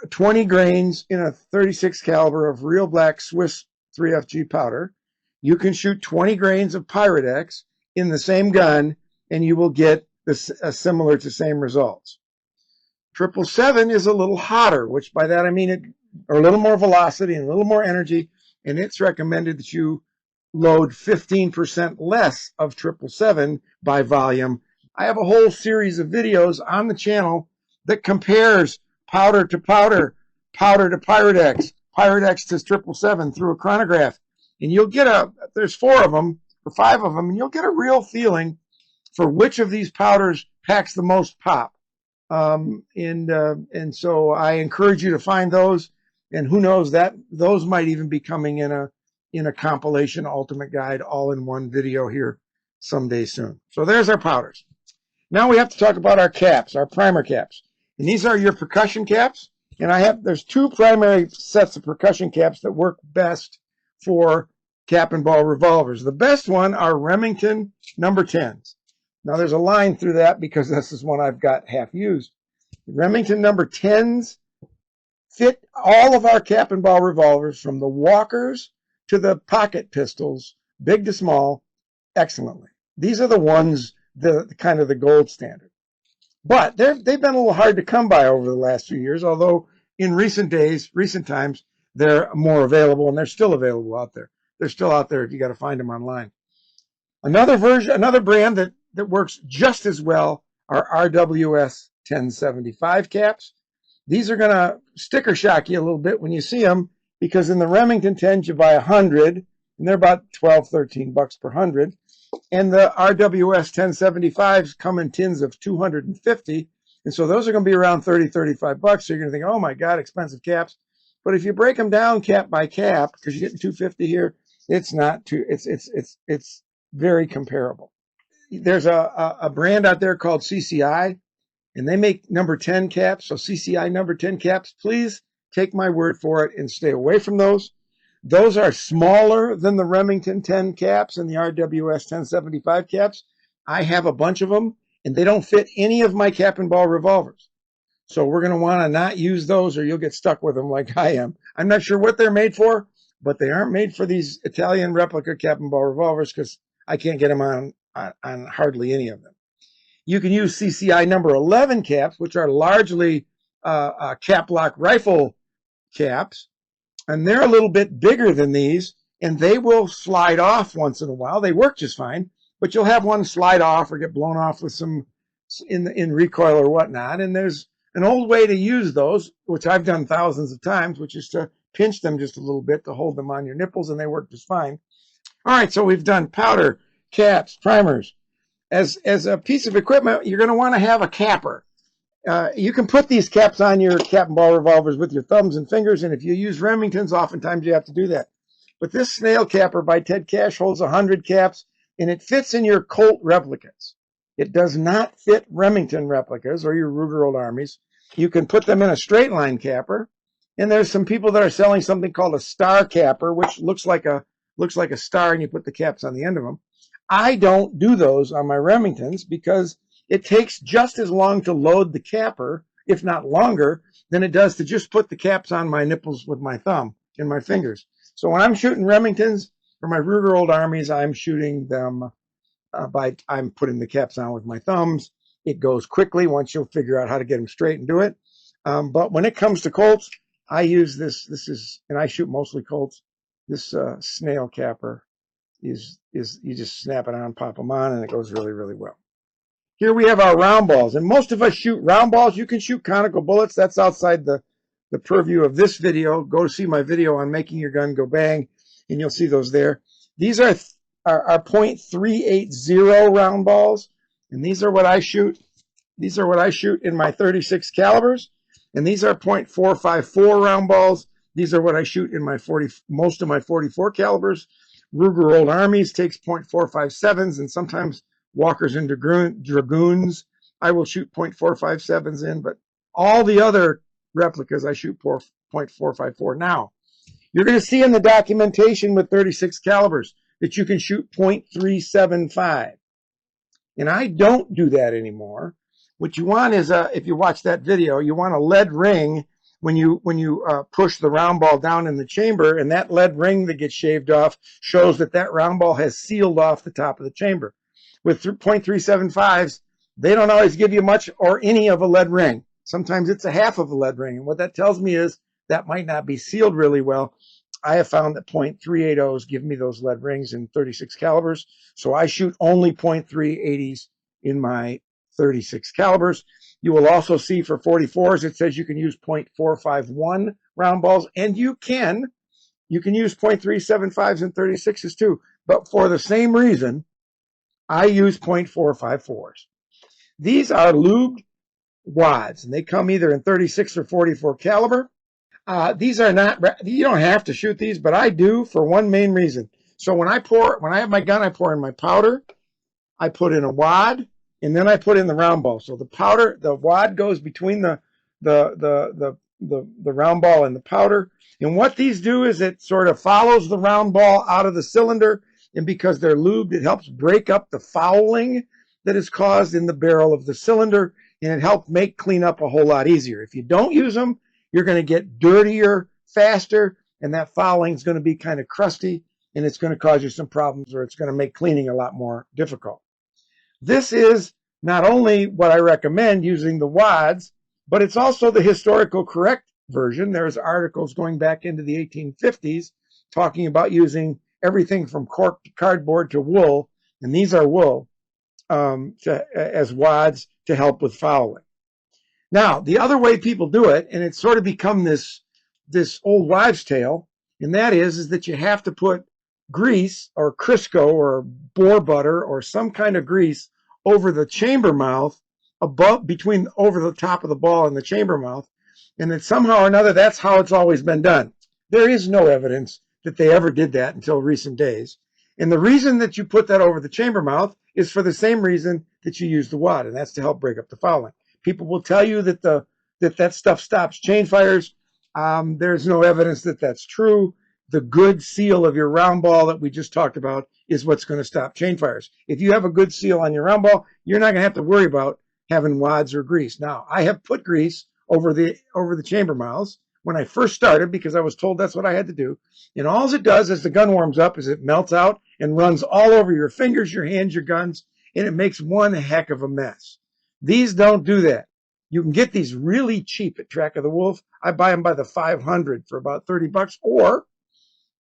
20 grains in a 36 caliber of real black Swiss 3FG powder, you can shoot 20 grains of Pyrodex in the same gun, and you will get similar to same results. 777 is a little hotter, which by that I mean or a little more velocity and a little more energy, and it's recommended that you load 15% less of 777 by volume. I have a whole series of videos on the channel that compares powder to powder powder to Pyrodex, Pyrodex to 777 through a chronograph. And you'll get there's 4 of them or 5 of them, and you'll get a real feeling for which of these powders packs the most pop. And so I encourage you to find those, and who knows, that those might even be coming in a compilation ultimate guide all in one video here someday soon. So there's our powders. Now we have to talk about our caps, our primer caps. And these are your percussion caps. And there's 2 primary sets of percussion caps that work best for cap and ball revolvers. The best one are Remington number 10s. Now there's a line through that because this is one I've got half used. Remington number 10s fit all of our cap and ball revolvers, from the Walkers to the pocket pistols, big to small, excellently. These are the ones, the kind of the gold standard. But they've been a little hard to come by over the last few years, although in recent times, they're more available, and they're still available out there. They're still out there if you got to find them online. Another brand that works just as well are RWS 1075 caps. These are going to sticker shock you a little bit when you see them, because in the Remington 10s you buy 100, and they're about 12, 13 bucks per 100. And the RWS 1075s come in tins of 250. And so those are going to be around 30, 35 bucks. So you're going to think, oh my God, expensive caps. But if you break them down cap by cap, because you're getting 250 here, it's not too, it's very comparable. There's a brand out there called CCI, and they make number 10 caps. So CCI number 10 caps, please take my word for it and stay away from those. Those are smaller than the Remington 10 caps and the RWS 1075 caps. I have a bunch of them, and they don't fit any of my cap and ball revolvers. So we're going to want to not use those, or you'll get stuck with them like I am. I'm not sure what they're made for, but they aren't made for these Italian replica cap and ball revolvers, because I can't get them on hardly any of them. You can use CCI number 11 caps, which are largely cap lock rifle caps. And they're a little bit bigger than these, and they will slide off once in a while. They work just fine, but you'll have one slide off or get blown off with some in recoil or whatnot. And there's an old way to use those, which I've done thousands of times, which is to pinch them just a little bit to hold them on your nipples, and they work just fine. All right, so we've done powder, caps, primers. As a piece of equipment, you're going to want to have a capper. You can put these caps on your cap and ball revolvers with your thumbs and fingers, and if you use Remingtons, oftentimes you have to do that. But this snail capper by Ted Cash holds 100 caps, and it fits in your Colt replicas. It does not fit Remington replicas or your Ruger Old Armies. You can put them in a straight line capper, and there's some people that are selling something called a star capper, which looks like a star, and you put the caps on the end of them. I don't do those on my Remingtons because it takes just as long to load the capper, if not longer, than it does to just put the caps on my nipples with my thumb and my fingers. So when I'm shooting Remingtons for my Ruger Old Armies, I'm shooting them I'm putting the caps on with my thumbs. It goes quickly once you'll figure out how to get them straight and do it. But when it comes to Colts, I use and I shoot mostly Colts. This snail capper is you just snap it on, pop them on, and it goes really, really well. Here we have our round balls, and most of us shoot round balls. You can shoot conical bullets. That's outside the purview of this video. Go see my video on making your gun go bang, and you'll see those there. These are .380 round balls, and these are what I shoot. These are what I shoot in my 36 calibers, and these are .454 round balls. These are what I shoot in my most of my 44 calibers. Ruger Old Armies takes .457s, and sometimes Walkers and Dragoons I will shoot .457s in, but all the other replicas I shoot .454. Now, you're going to see in the documentation with 36 calibers that you can shoot .375. And I don't do that anymore. What you want is, if you watch that video, you want a lead ring when you push the round ball down in the chamber, and that lead ring that gets shaved off shows that round ball has sealed off the top of the chamber. With .375s, they don't always give you much or any of a lead ring. Sometimes it's a half of a lead ring, and what that tells me is that might not be sealed really well. I have found that .380s give me those lead rings in 36 calibers, so I shoot only .380s in my 36 calibers. You will also see for 44s, it says you can use .451 round balls, and you can use .375s and 36s too. But for the same reason, I use .454s. These are lubed wads, and they come either in 36 or 44 caliber. These are not, you don't have to shoot these, but I do for one main reason. So when I have my gun, I pour in my powder, I put in a wad, and then I put in the round ball. So the wad goes between the round ball and the powder. And what these do is it sort of follows the round ball out of the cylinder. And because they're lubed, it helps break up the fouling that is caused in the barrel of the cylinder. And it helps make cleanup a whole lot easier. If you don't use them, you're going to get dirtier faster. And that fouling is going to be kind of crusty. And it's going to cause you some problems, or it's going to make cleaning a lot more difficult. This is not only what I recommend using the wads, but it's also the historical correct version. There's articles going back into the 1850s talking about using everything from cork to cardboard to wool, and these are wool, as wads to help with fouling. Now, the other way people do it, and it's sort of become this old wives' tale, and that is that you have to put grease or Crisco or boar butter or some kind of grease over the chamber mouth, over the top of the ball and the chamber mouth, and that somehow or another that's how it's always been done. There is no evidence that they ever did that until recent days. And the reason that you put that over the chamber mouth is for the same reason that you use the wad, and that's to help break up the fouling. People will tell you that that stuff stops chain fires. There's no evidence that that's true. The good seal of your round ball that we just talked about is what's going to stop chain fires. If you have a good seal on your round ball, you're not going to have to worry about having wads or grease. Now, I have put grease over the chamber mouths when I first started because I was told that's what I had to do. And all it does as the gun warms up is it melts out and runs all over your fingers, your hands, your guns, and it makes one heck of a mess. These don't do that. You can get these really cheap at Track of the Wolf. I buy them by the 500 for about $30, or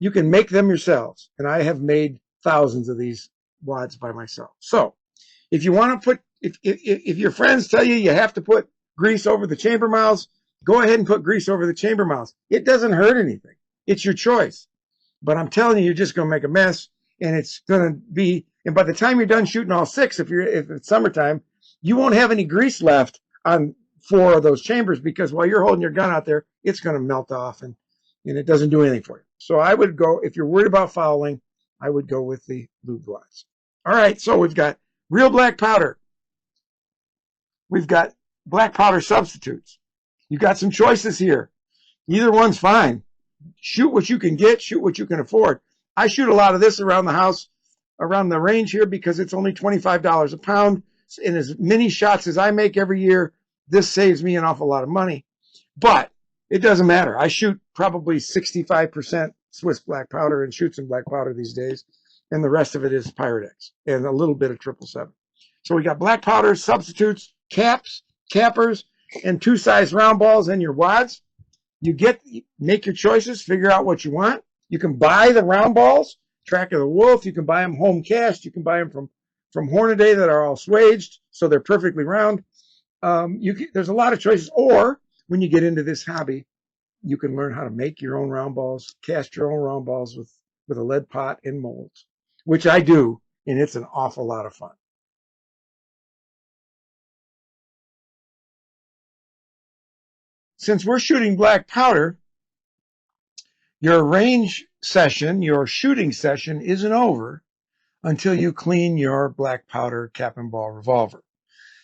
you can make them yourselves. And I have made thousands of these wads by myself. So if you want to if your friends tell you have to put grease over the chamber mouths, go ahead and put grease over the chamber mouths. It doesn't hurt anything. It's your choice. But I'm telling you, you're just going to make a mess, and it's going to be, and by the time you're done shooting all six, if it's summertime, you won't have any grease left on 4 of those chambers, because while you're holding your gun out there, it's going to melt off, and it doesn't do anything for you. So I would go, if you're worried about fouling, I would go with the lube wads. All right, so we've got real black powder. We've got black powder substitutes. You've got some choices here. Either one's fine. Shoot what you can get, shoot what you can afford. I shoot a lot of this around the house, around the range here, because it's only $25 a pound. And as many shots as I make every year, this saves me an awful lot of money. But it doesn't matter. I shoot probably 65% Swiss black powder and shoot some black powder these days. And the rest of it is Pyrex and a little bit of 777. So we got black powder, substitutes, caps, cappers, and 2-size round balls and your wads. Make your choices, figure out what you want. You can buy the round balls, Track of the Wolf. You can buy them home cast. You can buy them from Hornaday that are all swaged, so they're perfectly round. There's a lot of choices. Or when you get into this hobby, you can learn how to make your own round balls, cast your own round balls with a lead pot and molds, which I do, and it's an awful lot of fun. Since we're shooting black powder, your range session, your shooting session isn't over until you clean your black powder cap and ball revolver.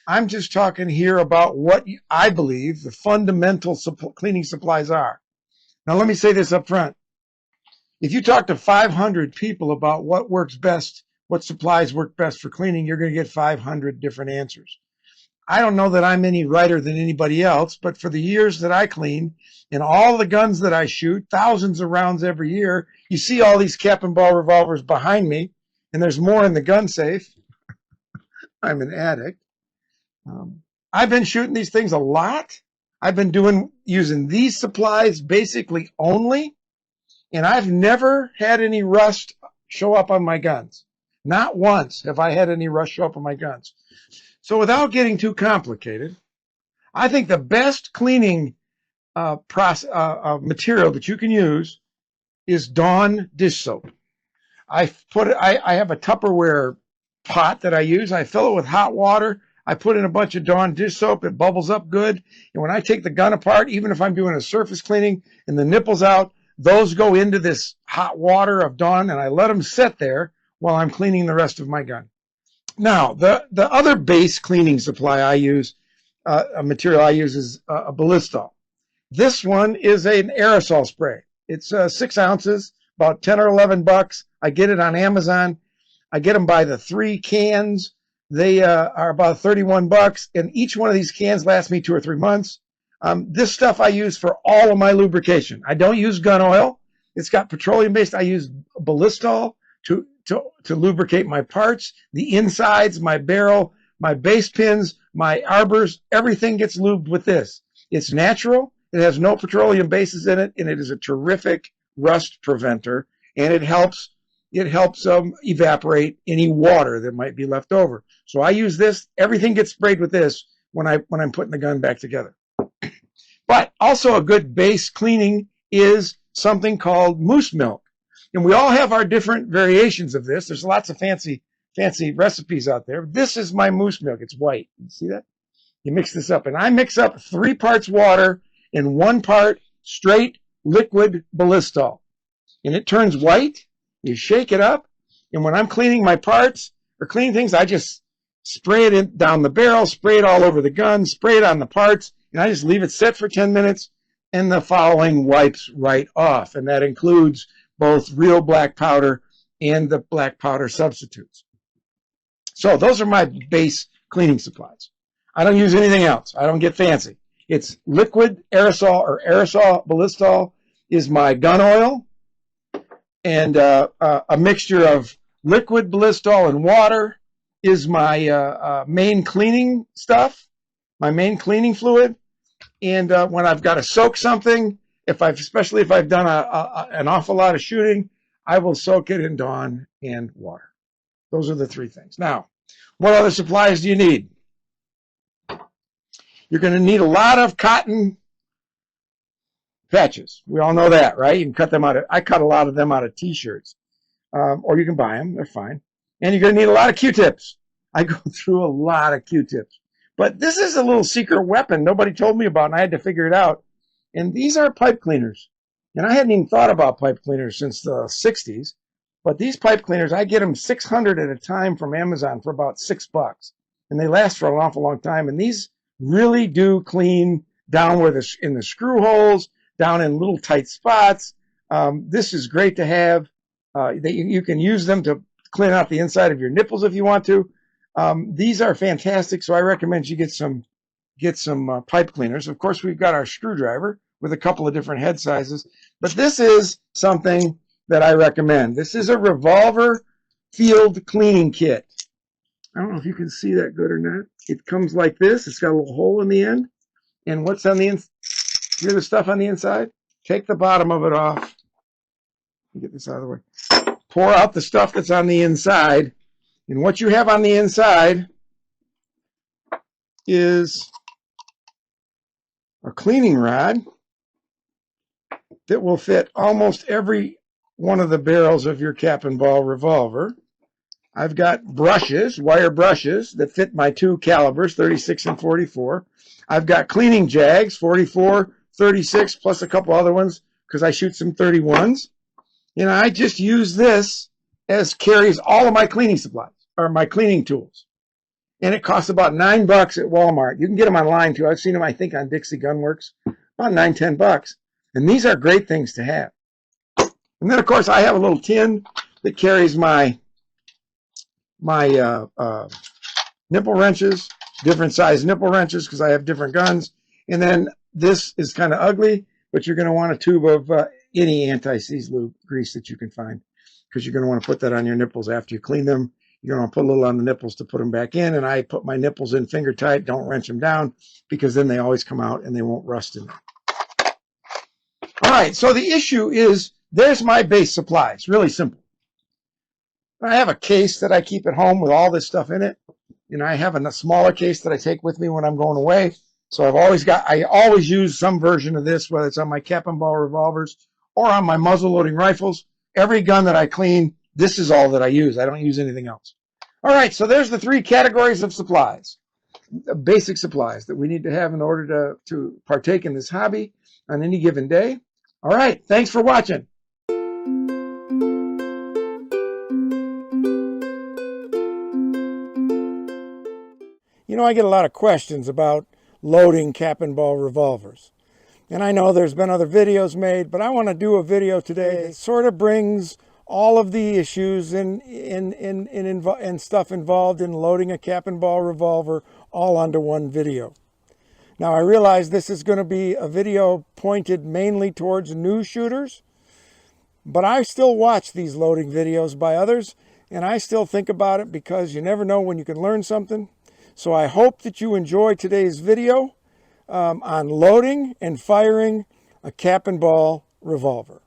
I'm just talking here about what I believe the fundamental cleaning supplies are. Now, let me say this up front. If you talk to 500 people about what works best, what supplies work best for cleaning, you're going to get 500 different answers. I don't know that I'm any righter than anybody else, but for the years that I clean and all the guns that I shoot, thousands of rounds every year, you see all these cap and ball revolvers behind me, and there's more in the gun safe. I'm an addict. I've been shooting these things a lot. I've been using these supplies basically only, and I've never had any rust show up on my guns. Not once have I had any rust show up on my guns. So without getting too complicated, I think the best cleaning material that you can use is Dawn dish soap. I have a Tupperware pot that I use. I fill it with hot water. I put in a bunch of Dawn dish soap. It bubbles up good. And when I take the gun apart, even if I'm doing a surface cleaning and the nipples out, those go into this hot water of Dawn, and I let them sit there while I'm cleaning the rest of my gun. Now, the other base cleaning supply I use, a material I use is a Ballistol. This one is an aerosol spray. It's 6 ounces, about 10 or 11 bucks. I get it on Amazon. I get them by the 3 cans. They are about 31 bucks, and each one of these cans lasts me 2 or 3 months. This stuff I use for all of my lubrication. I don't use gun oil. It's got petroleum-based. I use Ballistol to lubricate my parts, the insides, my barrel, my base pins, my arbors. Everything gets lubed with this. It's natural. It has no petroleum bases in it, and it is a terrific rust preventer, and it helps evaporate any water that might be left over. So I use this. Everything gets sprayed with this when I'm putting the gun back together. But also a good base cleaning is something called moose milk. And we all have our different variations of this. There's lots of fancy recipes out there. This is my moose milk. It's white. You see that? You mix this up. And I mix up 3 parts water and 1 part straight liquid Ballistol. And it turns white. You shake it up. And when I'm cleaning my parts or cleaning things, I just spray it down the barrel, spray it all over the gun, spray it on the parts, and I just leave it set for 10 minutes, and the fouling wipes right off. And that includes both real black powder and the black powder substitutes. So those are my base cleaning supplies. I don't use anything else. I don't get fancy. It's liquid aerosol or aerosol Ballistol is my gun oil, and a mixture of liquid Ballistol and water is my main cleaning stuff, my main cleaning fluid. And when I've got to soak something, especially if I've done an awful lot of shooting, I will soak it in Dawn and water. Those are the 3 things. Now, what other supplies do you need? You're going to need a lot of cotton patches. We all know that, right? You can cut them out. I cut a lot of them out of T-shirts, or you can buy them. They're fine. And you're going to need a lot of Q-tips. I go through a lot of Q-tips. But this is a little secret weapon nobody told me about, and I had to figure it out. And these are pipe cleaners. And I hadn't even thought about pipe cleaners since the 60s. But these pipe cleaners, I get them 600 at a time from Amazon for about $6. And they last for an awful long time. And these really do clean down in the screw holes, down in little tight spots. This is great to have. You can use them to clean out the inside of your nipples if you want to. These are fantastic, so I recommend you get some pipe cleaners. Of course, we've got our screwdriver with a couple of different head sizes, but this is something that I recommend. This is a revolver field cleaning kit. I don't know if you can see that good or not. It comes like this. It's got a little hole in the end, and what's on the inside? Hear the stuff on the inside? Take the bottom of it off. Let me get this out of the way. Pour out the stuff that's on the inside. And what you have on the inside is a cleaning rod that will fit almost every one of the barrels of your Cap and Ball revolver. I've got brushes, wire brushes, that fit my 2 calibers, 36 and 44. I've got cleaning jags, 44, 36, plus a couple other ones because I shoot some 31s. And I just use this as carries all of my cleaning supplies, or my cleaning tools. And it costs about $9 at Walmart. You can get them online too. I've seen them, I think, on Dixie Gunworks, about $9, $10. And these are great things to have. And then, of course, I have a little tin that carries my nipple wrenches, different size nipple wrenches, because I have different guns. And then this is kind of ugly, but you're going to want a tube of any anti-seize lube grease that you can find, because you're going to want to put that on your nipples after you clean them. You're going to put a little on the nipples to put them back in, and I put my nipples in finger tight. Don't wrench them down, because then they always come out and they won't rust in there. All right, so the issue is, there's my base supplies. Really simple. I have a case that I keep at home with all this stuff in it, and I have a smaller case that I take with me when I'm going away. So I always use some version of this, whether it's on my cap and ball revolvers or on my muzzle loading rifles. Every gun that I clean, this is all that I use. I don't use anything else. All right, so there's the 3 categories of supplies, basic supplies that we need to have in order to partake in this hobby on any given day. All right, thanks for watching. You know, I get a lot of questions about loading cap and ball revolvers. And I know there's been other videos made, but I want to do a video today that sort of brings all of the issues and stuff involved in loading a cap and ball revolver all onto one video. Now, I realize this is going to be a video pointed mainly towards new shooters, but I still watch these loading videos by others, and I still think about it because you never know when you can learn something. So I hope that you enjoy today's video on loading and firing a cap and ball revolver.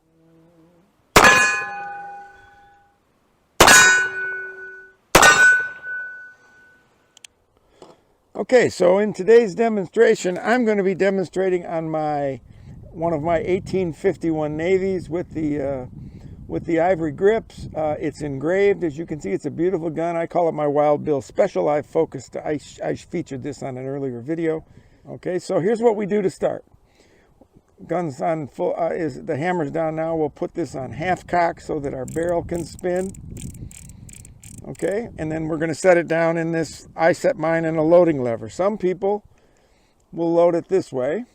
Okay, so in today's demonstration, I'm going to be demonstrating on one of my 1851 Navies with the ivory grips. It's engraved, as you can see. It's a beautiful gun. I call it my Wild Bill Special. I featured this on an earlier video. Okay, so here's what we do to start. Gun's on full, the hammer's down now. We'll put this on half cock so that our barrel can spin. Okay, and then we're going to set it down in this. I set mine in a loading lever. Some people will load it this way.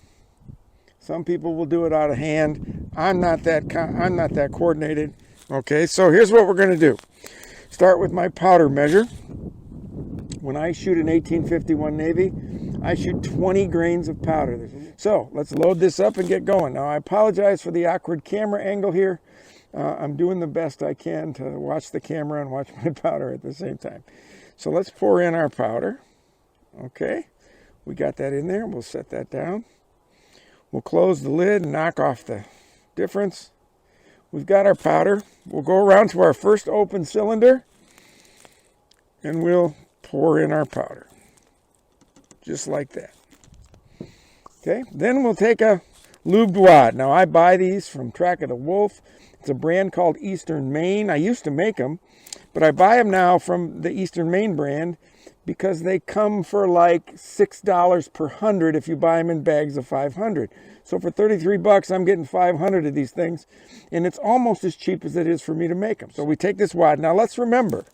Some people will do it out of hand. I'm not that coordinated. Okay, so here's what we're going to do. Start with my powder measure. When I shoot an 1851 Navy, I shoot 20 grains of powder. So let's load this up and get going. Now, I apologize for the awkward camera angle here. I'm doing the best I can to watch the camera and watch my powder at the same time. So let's pour in our powder. Okay, we got that in there. We'll set that down. We'll close the lid and knock off the difference. We've got our powder. We'll go around to our first open cylinder and we'll pour in our powder. Just like that. Okay, then we'll take a lubed wad. Now I buy these from Track of the Wolf. It's a brand called Eastern Maine. I used to make them, but I buy them now from the Eastern Maine brand because they come for like $6 per 100 if you buy them in bags of 500. So for 33 bucks, I'm getting 500 of these things, and it's almost as cheap as it is for me to make them. So we take this wad. Now let's remember,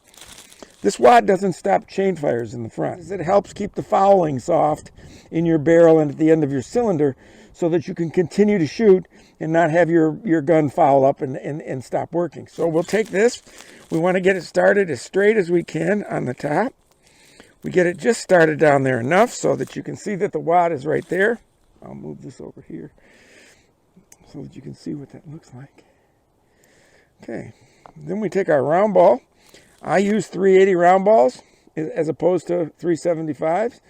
this wad doesn't stop chain fires in the front. It helps keep the fouling soft in your barrel and at the end of your cylinder so that you can continue to shoot and not have your gun foul up and stop working. So we'll take this. We want to get it started as straight as we can on the top. We get it just started down there enough so that you can see that the wad is right there. I'll move this over here so that you can see what that looks like. Okay, then we take our round ball. I use 380 round balls as opposed to 375s.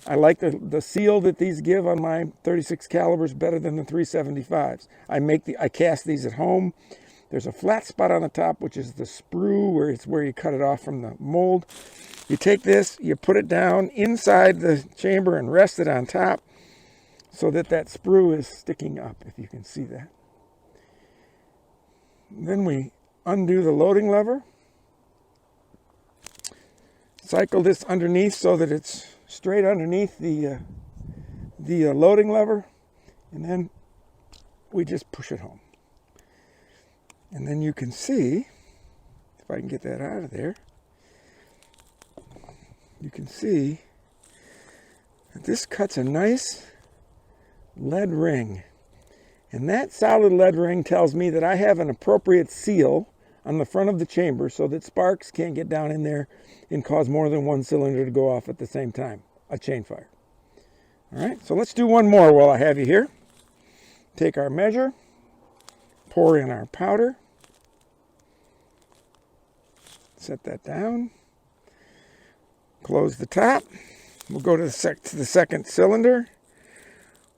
I like the seal that these give on my 36 calibers better than the 375s. I cast these at home. There's a flat spot on the top, which is the sprue, where you cut it off from the mold. You take this, you put it down inside the chamber and rest it on top so that sprue is sticking up, if you can see that. Then we undo the loading lever. Cycle this underneath so that it's straight underneath the loading lever, and then we just push it home. And then you can see, if I can get that out of there, you can see that this cuts a nice lead ring. And that solid lead ring tells me that I have an appropriate seal on the front of the chamber so that sparks can't get down in there and cause more than one cylinder to go off at the same time, a chain fire. All right, so let's do one more while I have you here. Take our measure, pour in our powder, set that down, close the top. We'll go to the second cylinder.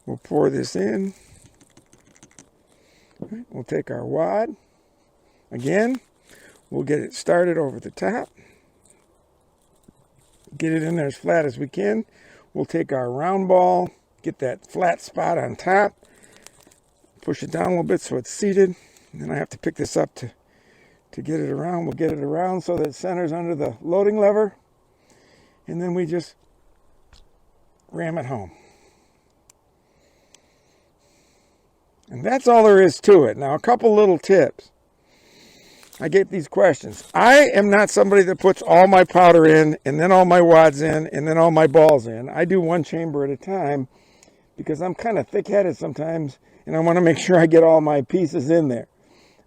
We'll pour this in. Okay, we'll take our wad. Again, we'll get it started over the top. Get it in there as flat as we can. We'll take our round ball get that flat spot on top. Push it down a little bit so it's seated. And then I have to pick this up to get it around. We'll get it around so that it centers under the loading lever. And then we just ram it home. And that's all there is to it. Now, a couple little tips. I get these questions. I am not somebody that puts all my powder in, and then all my wads in, and then all my balls in. I do one chamber at a time because I'm kind of thick-headed sometimes, and I want to make sure I get all my pieces in there.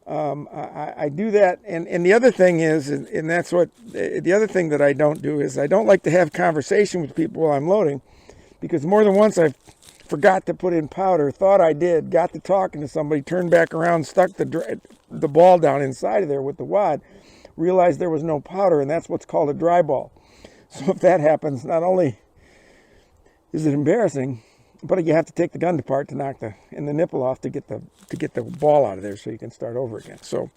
I do that, and the other thing is, and that's what, the other thing that I don't do is I don't like to have conversation with people while I'm loading, because more than once I forgot to put in powder, thought I did, got to talking to somebody, turned back around, stuck the ball down inside of there with the wad, realized there was no powder, and that's what's called a dry ball. So if that happens, not only is it embarrassing, but you have to take the gun apart to knock the nipple off to get the ball out of there so you can start over again. So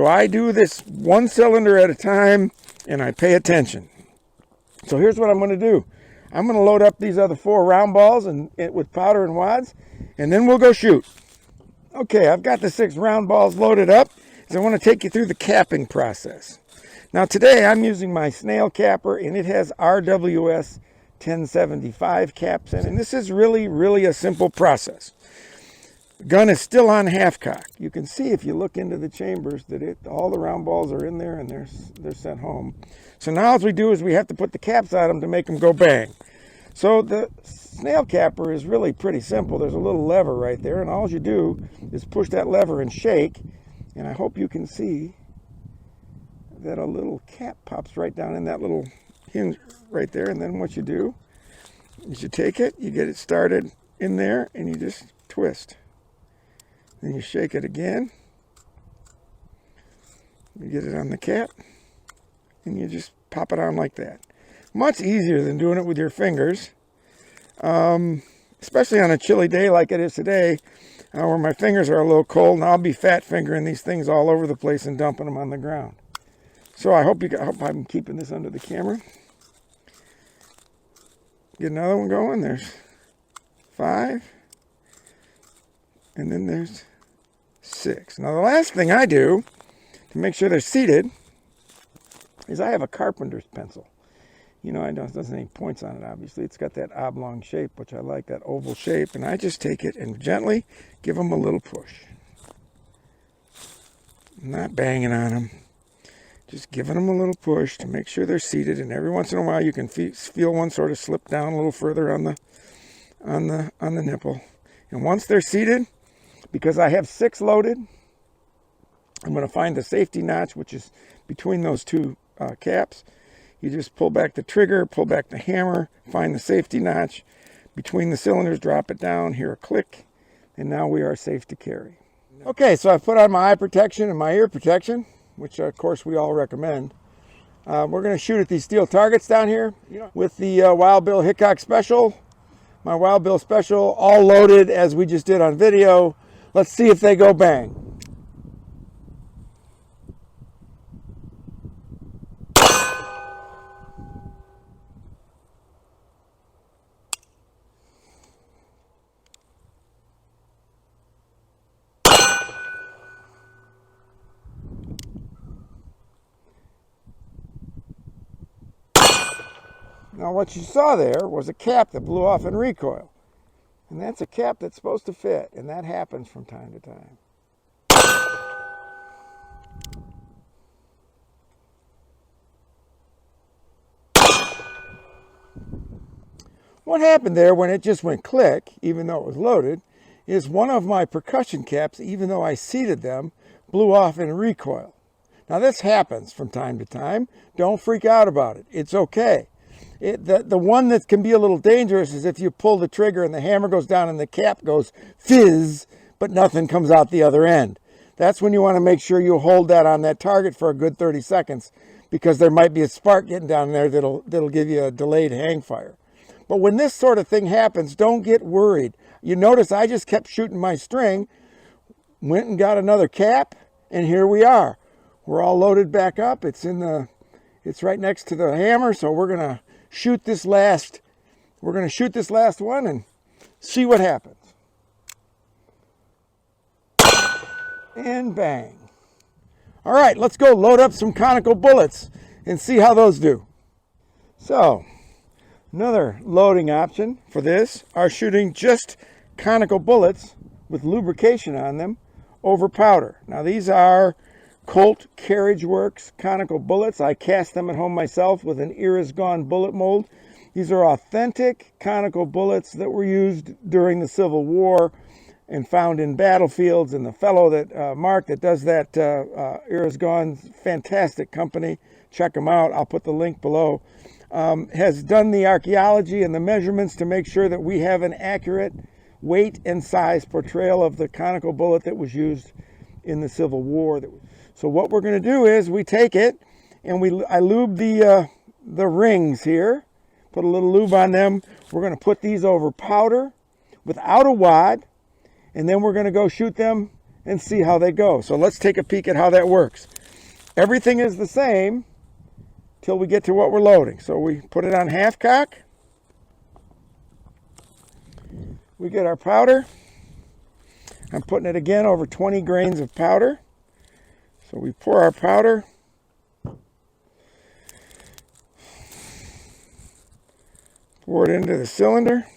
I do this one cylinder at a time, and I pay attention. So here's what I'm going to do. I'm going to load up these other 4 round balls with powder and wads, and then we'll go shoot. Okay, I've got the 6 round balls loaded up, so I want to take you through the capping process. Now today I'm using my snail capper, and it has RWS 1075 caps in, and this is really a simple process. The gun is still on half cock. You can see if you look into the chambers that all the round balls are in there and they're sent home. So now all we do is we have to put the caps on them to make them go bang. So the snail capper is really pretty simple. There's a little lever right there, and all you do is push that lever and shake, and I hope you can see that a little cap pops right down in that little hinge right there. And then what you do is you take it, you get it started in there, and you just twist. Then you shake it again. You get it on the cap, and you just pop it on like that. Much easier than doing it with your fingers, especially on a chilly day like it is today, where my fingers are a little cold, and I'll be fat fingering these things all over the place and dumping them on the ground. So I hope I'm keeping this under the camera. Get another one going. There's 5, and then there's 6. Now the last thing I do to make sure they're seated is I have a carpenter's pencil. You know, it doesn't have any points on it, obviously. It's got that oblong shape, which I like, that oval shape, and I just take it and gently give them a little push. Not banging on them. Just giving them a little push to make sure they're seated, and every once in a while you can feel one sort of slip down a little further on the nipple. And once they're seated, because I have 6 loaded, I'm going to find the safety notch, which is between those 2 caps. You just pull back the trigger, pull back the hammer, find the safety notch between the cylinders, drop it down, hear a click, and now we are safe to carry. Okay, so I've put on my eye protection and my ear protection, which of course we all recommend. We're going to shoot at these steel targets down here with the Wild Bill Hickok Special. My Wild Bill Special, all loaded as we just did on video. Let's see if they go bang. Now what you saw there was a cap that blew off in recoil. And that's a cap that's supposed to fit, and that happens from time to time. What happened there when it just went click, even though it was loaded, is one of my percussion caps, even though I seated them, blew off in recoil. Now this happens from time to time. Don't freak out about it. It's okay. The one that can be a little dangerous is if you pull the trigger and the hammer goes down and the cap goes fizz, but nothing comes out the other end. That's when you want to make sure you hold that on that target for a good 30 seconds, because there might be a spark getting down there that'll give you a delayed hang fire. But when this sort of thing happens, don't get worried. You notice I just kept shooting my string, went and got another cap, and here we are. We're all loaded back up. It's right next to the hammer, so we're gonna shoot this last one and See what happens. And bang. All right, let's go load up some conical bullets and see how those do. So, another loading option for this are shooting just conical bullets with lubrication on them over powder. Now these are Colt Carriage Works conical bullets. I cast them at home myself with an Era's Gone bullet mold. These are authentic conical bullets that were used during the Civil War and found in battlefields. And the fellow that, Mark, that does that, Era's Gone, fantastic company. Check them out. I'll put the link below. Has done the archaeology and the measurements to make sure that we have an accurate weight and size portrayal of the conical bullet that was used in the Civil War. So what we're going to do is we take it and I lube the rings here, put a little lube on them. We're going to put these over powder without a wad, and then we're going to go shoot them and see how they go. So let's take a peek at how that works. Everything is the same till we get to what we're loading. So we put it on half cock. We get our powder. I'm putting it again over 20 grains of powder. So we pour our powder. Pour it into the cylinder.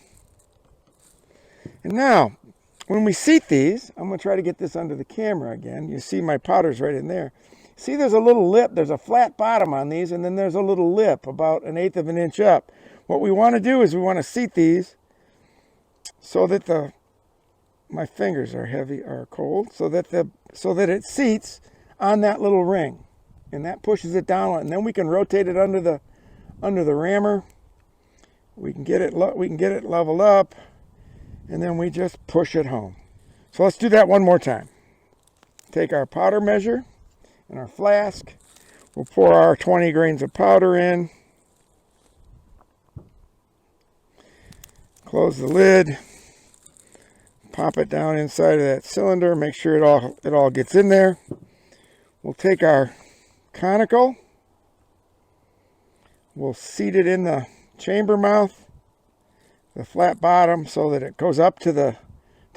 And now, when we seat these, I'm going to try to get this under the camera again. You see my powder's right in there. See, there's a little lip. There's a flat bottom on these, and then there's a little lip about 1/8 of an inch up. What we want to do is we want to seat these so that my fingers are cold, so that it seats on that little ring, and that pushes it down, and then we can rotate it under the rammer. We can get it leveled up, and then we just push it home. So let's do that one more time. Take our powder measure and our flask. We'll pour our 20 grains of powder in. Close the lid. Pop it down inside of that cylinder. Make sure it all gets in there. We'll take our conical. We'll seat it in the chamber mouth, the flat bottom, so that it goes up to the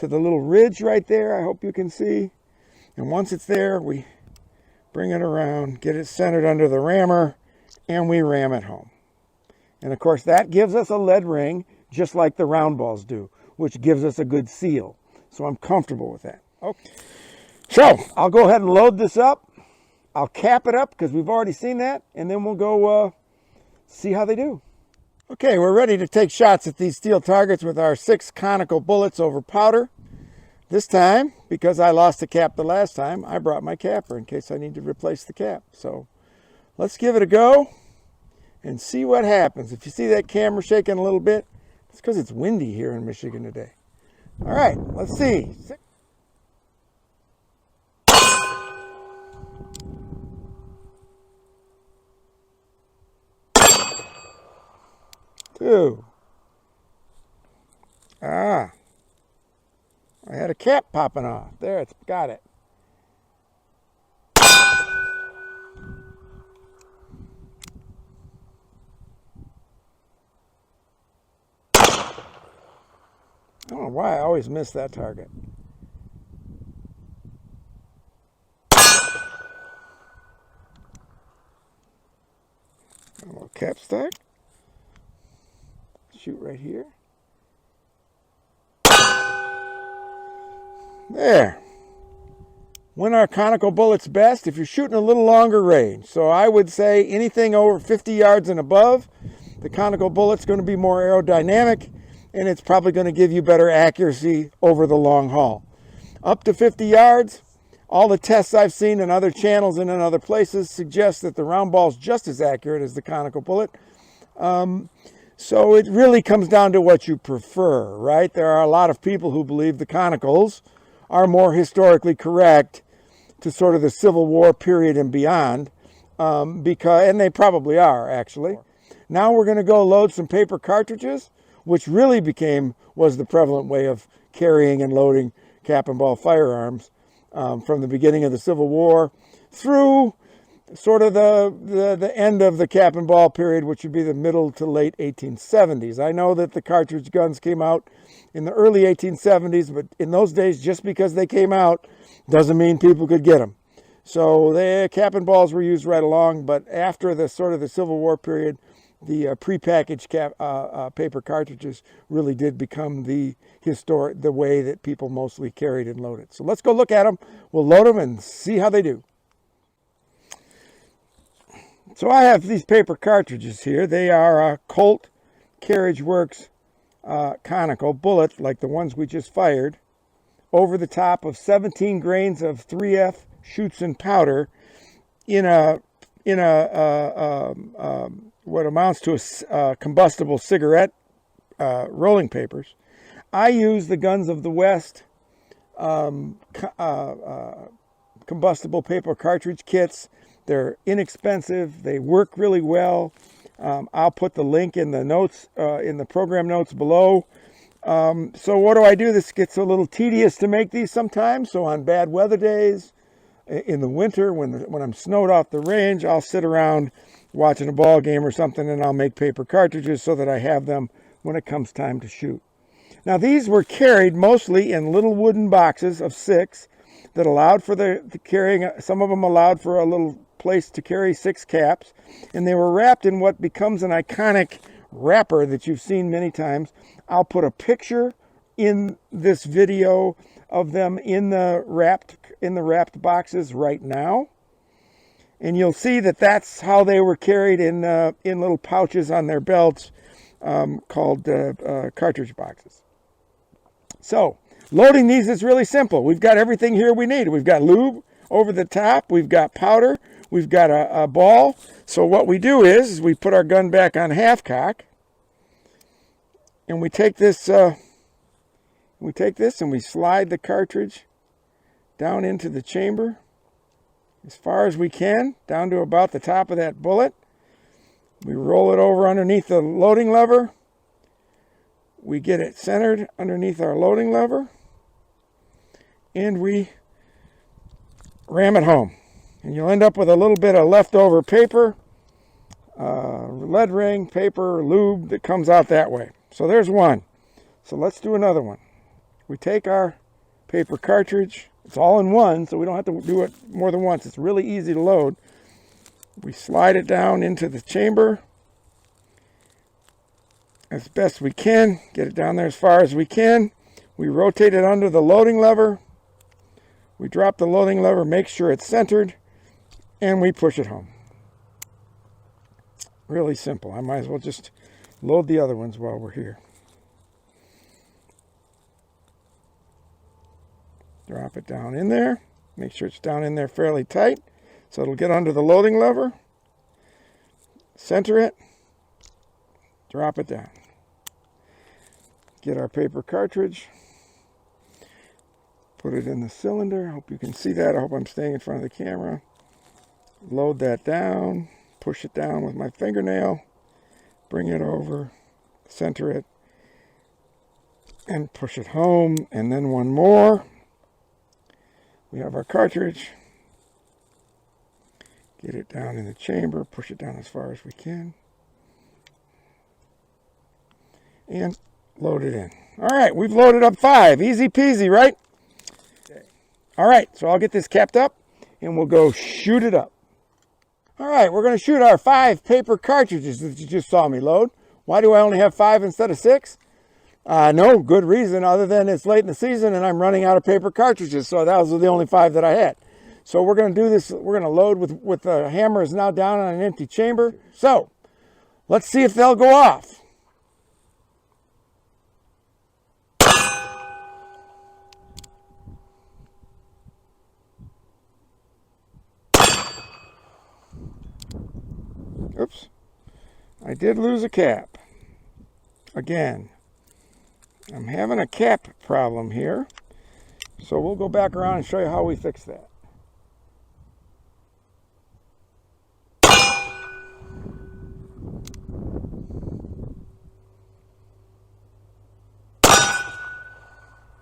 little ridge right there. I hope you can see. And once it's there, we bring it around, get it centered under the rammer, and we ram it home. And of course, that gives us a lead ring, just like the round balls do, which gives us a good seal. So I'm comfortable with that. Okay. So I'll go ahead and load this up. I'll cap it up because we've already seen that, and then we'll go see how they do. Okay, we're ready to take shots at these steel targets with our 6 conical bullets over powder. This time, because I lost the cap the last time, I brought my capper in case I need to replace the cap. So let's give it a go and see what happens. If you see that camera shaking a little bit, it's because it's windy here in Michigan today. All right, let's see. 2. I had a cap popping off. There, it's got it. I don't know why I always miss that target. A little capstock. Shoot right here. There. When are conical bullets best? If you're shooting a little longer range. So I would say anything over 50 yards and above, the conical bullet's going to be more aerodynamic, and it's probably going to give you better accuracy over the long haul. Up to 50 yards, all the tests I've seen in other channels and in other places suggest that the round ball's just as accurate as the conical bullet. So it really comes down to what you prefer, right? There are a lot of people who believe the conicals are more historically correct to sort of the Civil War period and beyond, and they probably are, actually. Now we're going to go load some paper cartridges, which really was the prevalent way of carrying and loading cap and ball firearms from the beginning of the Civil War through sort of the end of the cap and ball period, which would be the middle to late 1870s. I know that the cartridge guns came out in the early 1870s, but in those days, just because they came out doesn't mean people could get them. So the cap and balls were used right along, but after the sort of the Civil War period, the prepackaged paper cartridges really did become the way that people mostly carried and loaded. So let's go look at them. We'll load them and see how they do. So I have these paper cartridges here. They are Colt Carriage Works conical bullet, like the ones we just fired, over the top of 17 grains of 3F Schutzen powder in a what amounts to a combustible cigarette rolling papers. I use the Guns of the West combustible paper cartridge kits. They're inexpensive. They work really well. I'll put the link in the notes, in the program notes below. So what do? This gets a little tedious to make these sometimes. So on bad weather days, in the winter, when I'm snowed off the range, I'll sit around watching a ball game or something, and I'll make paper cartridges so that I have them when it comes time to shoot. Now these were carried mostly in little wooden boxes of 6 that allowed for the carrying. Some of them allowed for a little place to carry 6 caps, and they were wrapped in what becomes an iconic wrapper that you've seen many times. I'll put a picture in this video of them in the wrapped boxes right now, and you'll see that that's how they were carried in little pouches on their belts, called cartridge boxes. So loading these is really simple. We've got everything here we need. We've got lube over the top, we've got powder, we've got a ball. So what we do is we put our gun back on half cock, and we take this and we slide the cartridge down into the chamber as far as we can, down to about the top of that bullet. We roll it over underneath the loading lever. We get it centered underneath our loading lever, and we ram it home. And you'll end up with a little bit of leftover paper, lead ring, paper, lube that comes out that way. So there's one. So let's do another one. We take our paper cartridge. It's all in one, so we don't have to do it more than once. It's really easy to load. We slide it down into the chamber as best we can. Get it down there as far as we can. We rotate it under the loading lever. We drop the loading lever, make sure it's centered, and we push it home. Really simple. I might as well just load the other ones while we're here. Drop it down in there. Make sure it's down in there fairly tight, so it'll get under the loading lever. Center it. Drop it down. Get our paper cartridge. Put it in the cylinder. I hope you can see that. I hope I'm staying in front of the camera. Load that down. Push it down with my fingernail. Bring it over. Center it. And push it home. And then one more. We have our cartridge. Get it down in the chamber. Push it down as far as we can. And load it in. All right, we've loaded up 5. Easy peasy, right? All right, so I'll get this capped up, and we'll go shoot it up. All right, we're going to shoot our 5 paper cartridges that you just saw me load. Why do I only have 5 instead of 6? No good reason other than it's late in the season and I'm running out of paper cartridges, so those were the only 5 that I had. So we're going to do this. We're going to load with the hammer is now down on an empty chamber. So let's see if they'll go off. Oops, I did lose a cap. Again, I'm having a cap problem here. So we'll go back around and show you how we fix that.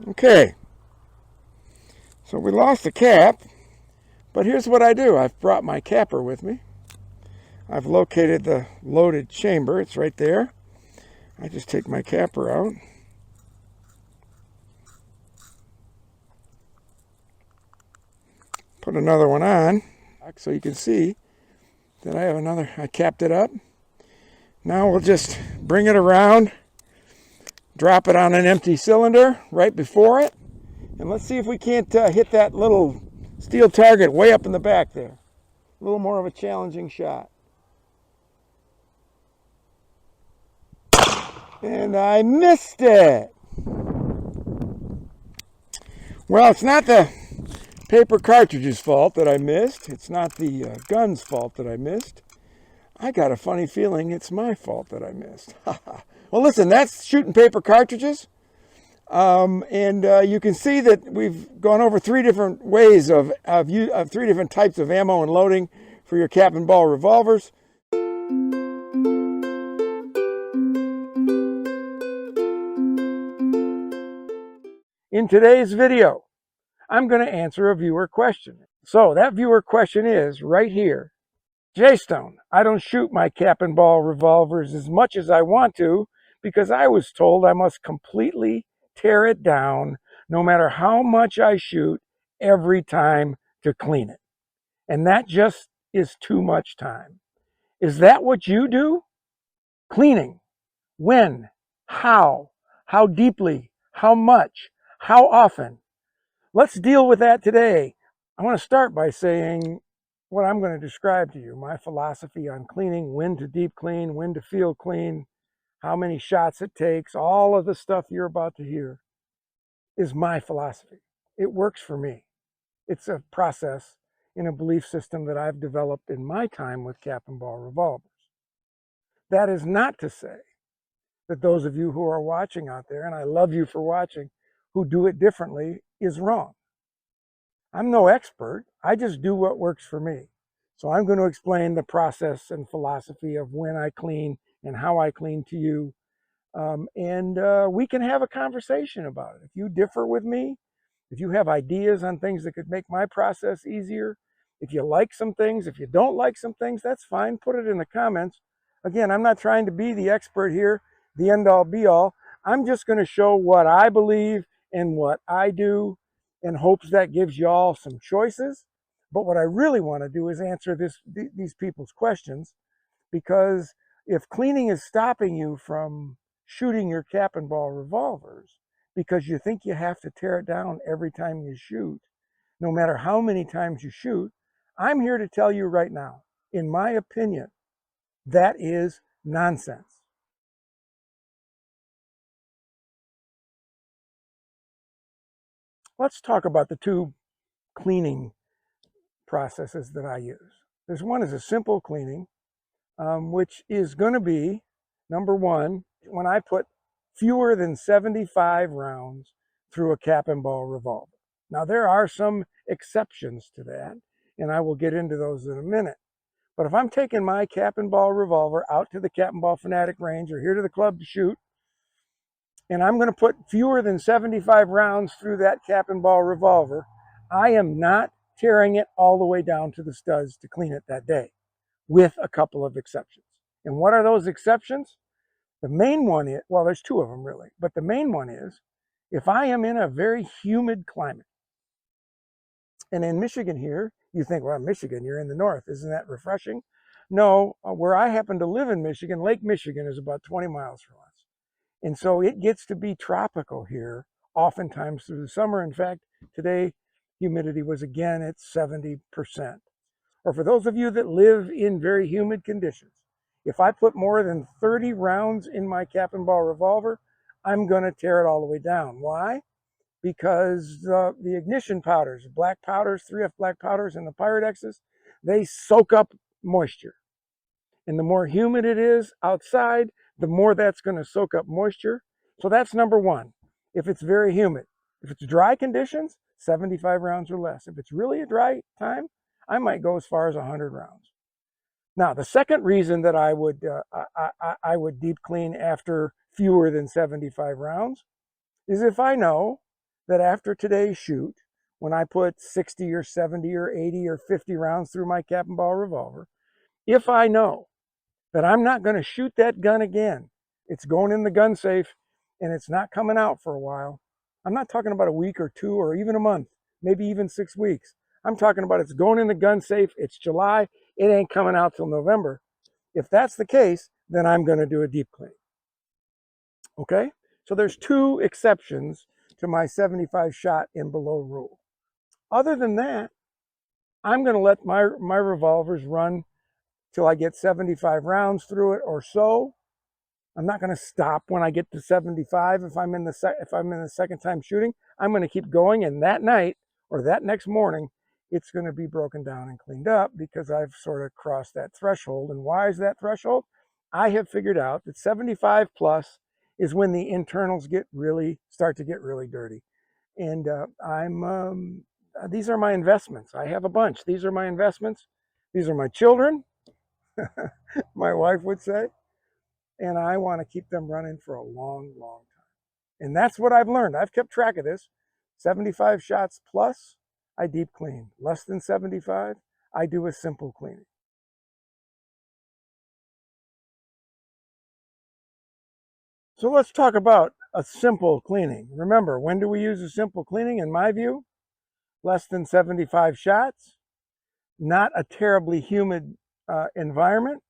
Okay, so we lost the cap, But here's what I do. I've brought my capper with me. I've located the loaded chamber. It's right there. I just take my capper out. Put another one on so you can see that I have another. I capped it up. Now we'll just bring it around, drop it on an empty cylinder right before it, and let's see if we can't hit that little steel target way up in the back there. A little more of a challenging shot. And I missed it. Well, it's not the paper cartridge's fault that I missed. It's not the gun's fault that I missed. I got a funny feeling it's my fault that I missed. Well, listen, that's shooting paper cartridges. You can see that we've gone over three different ways of three different types of ammo and loading for your cap and ball revolvers. In today's video, I'm going to answer a viewer question. So that viewer question is right here. J-Stone, I don't shoot my cap and ball revolvers as much as I want to because I was told I must completely tear it down no matter how much I shoot every time to clean it. And that just is too much time. Is that what you do? Cleaning. When? How? How deeply? How much? How often? Let's deal with that today. I want to start by saying what I'm going to describe to you, my philosophy on cleaning, when to deep clean, when to field clean, how many shots it takes, all of the stuff you're about to hear is my philosophy. It works for me. It's a process in a belief system that I've developed in my time with cap and ball revolvers. That is not to say that those of you who are watching out there, and I love you for watching, who do it differently is wrong. I'm no expert. I just do what works for me. So I'm going to explain the process and philosophy of when I clean and how I clean to you. We can have a conversation about it. If you differ with me, if you have ideas on things that could make my process easier, if you like some things, if you don't like some things, that's fine. Put it in the comments. Again, I'm not trying to be the expert here, the end all be all. I'm just going to show what I believe and what I do in hopes that gives you all some choices. But what I really want to do is answer these people's questions, because if cleaning is stopping you from shooting your cap and ball revolvers because you think you have to tear it down every time you shoot, no matter how many times you shoot, I'm here to tell you right now, in my opinion, that is nonsense. Let's talk about the two cleaning processes that I use. There's one is a simple cleaning, which is going to be, number one, when I put fewer than 75 rounds through a cap and ball revolver. Now, there are some exceptions to that, and I will get into those in a minute. But if I'm taking my cap and ball revolver out to the Cap and Ball Fanatic range or here to the club to shoot, and I'm going to put fewer than 75 rounds through that cap and ball revolver, I am not tearing it all the way down to the studs to clean it that day, with a couple of exceptions. And what are those exceptions? The main one is, well, there's two of them really, but the main one is if I am in a very humid climate. And in Michigan here, you think, well, Michigan, you're in the north. Isn't that refreshing? No, where I happen to live in Michigan, Lake Michigan is about 20 miles from us. And so it gets to be tropical here oftentimes through the summer. In fact, today humidity was again at 70%. Or for those of you that live in very humid conditions, if I put more than 30 rounds in my cap and ball revolver, I'm going to tear it all the way down. Why? Because the ignition powders, black powders, 3F black powders, and the Pyrodexes, they soak up moisture. And the more humid it is outside, the more that's going to soak up moisture. So that's number one, if it's very humid. If it's dry conditions, 75 rounds or less. If it's really a dry time, I might go as far as 100 rounds. Now, the second reason that I would deep clean after fewer than 75 rounds is if I know that after today's shoot, when I put 60 or 70 or 80 or 50 rounds through my Cap and Ball revolver, if I know that I'm not going to shoot that gun again, it's going in the gun safe and it's not coming out for a while. I'm not talking about a week or two or even a month, maybe even 6 weeks. I'm talking about it's going in the gun safe. It's July. It ain't coming out till November. If that's the case, then I'm going to do a deep clean. Okay? So there's 2 exceptions to my 75 shot and below rule. Other than that, I'm going to let my revolvers run till I get 75 rounds through it or so. I'm not going to stop when I get to 75 if I'm in the second time shooting. I'm going to keep going, and that night or that next morning, it's going to be broken down and cleaned up because I've sort of crossed that threshold. And why is that threshold? I have figured out that 75 plus is when the internals start to get really dirty. And these are my investments. I have a bunch. These are my investments. These are my children, my wife would say. And I want to keep them running for a long, long time. And that's what I've learned. I've kept track of this. 75 shots plus, I deep clean. Less than 75, I do a simple cleaning. So let's talk about a simple cleaning. Remember, when do we use a simple cleaning? In my view, less than 75 shots, not a terribly humid environment,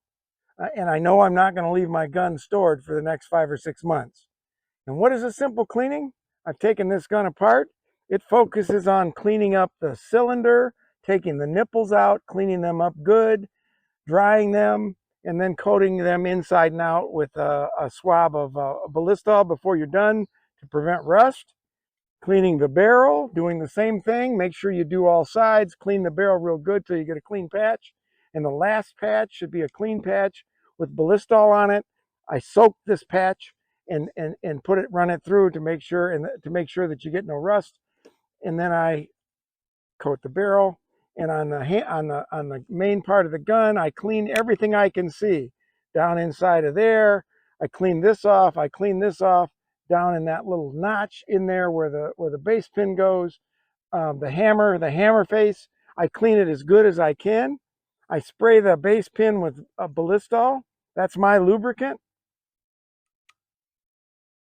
and I know I'm not going to leave my gun stored for the next 5 or 6 months. And what is a simple cleaning? I've taken this gun apart. It focuses on cleaning up the cylinder, taking the nipples out, cleaning them up good, drying them, and then coating them inside and out with a swab of Ballistol before you're done to prevent rust. Cleaning the barrel, doing the same thing. Make sure you do all sides. Clean the barrel real good till you get a clean patch. And the last patch should be a clean patch with Ballistol on it. I soaked this patch and run it through to make sure that you get no rust. And then I coat the barrel. And on the main part of the gun, I clean everything I can see down inside of there. I clean this off. I clean this off down in that little notch in there where the base pin goes. The hammer face. I clean it as good as I can. I spray the base pin with a Ballistol. That's my lubricant.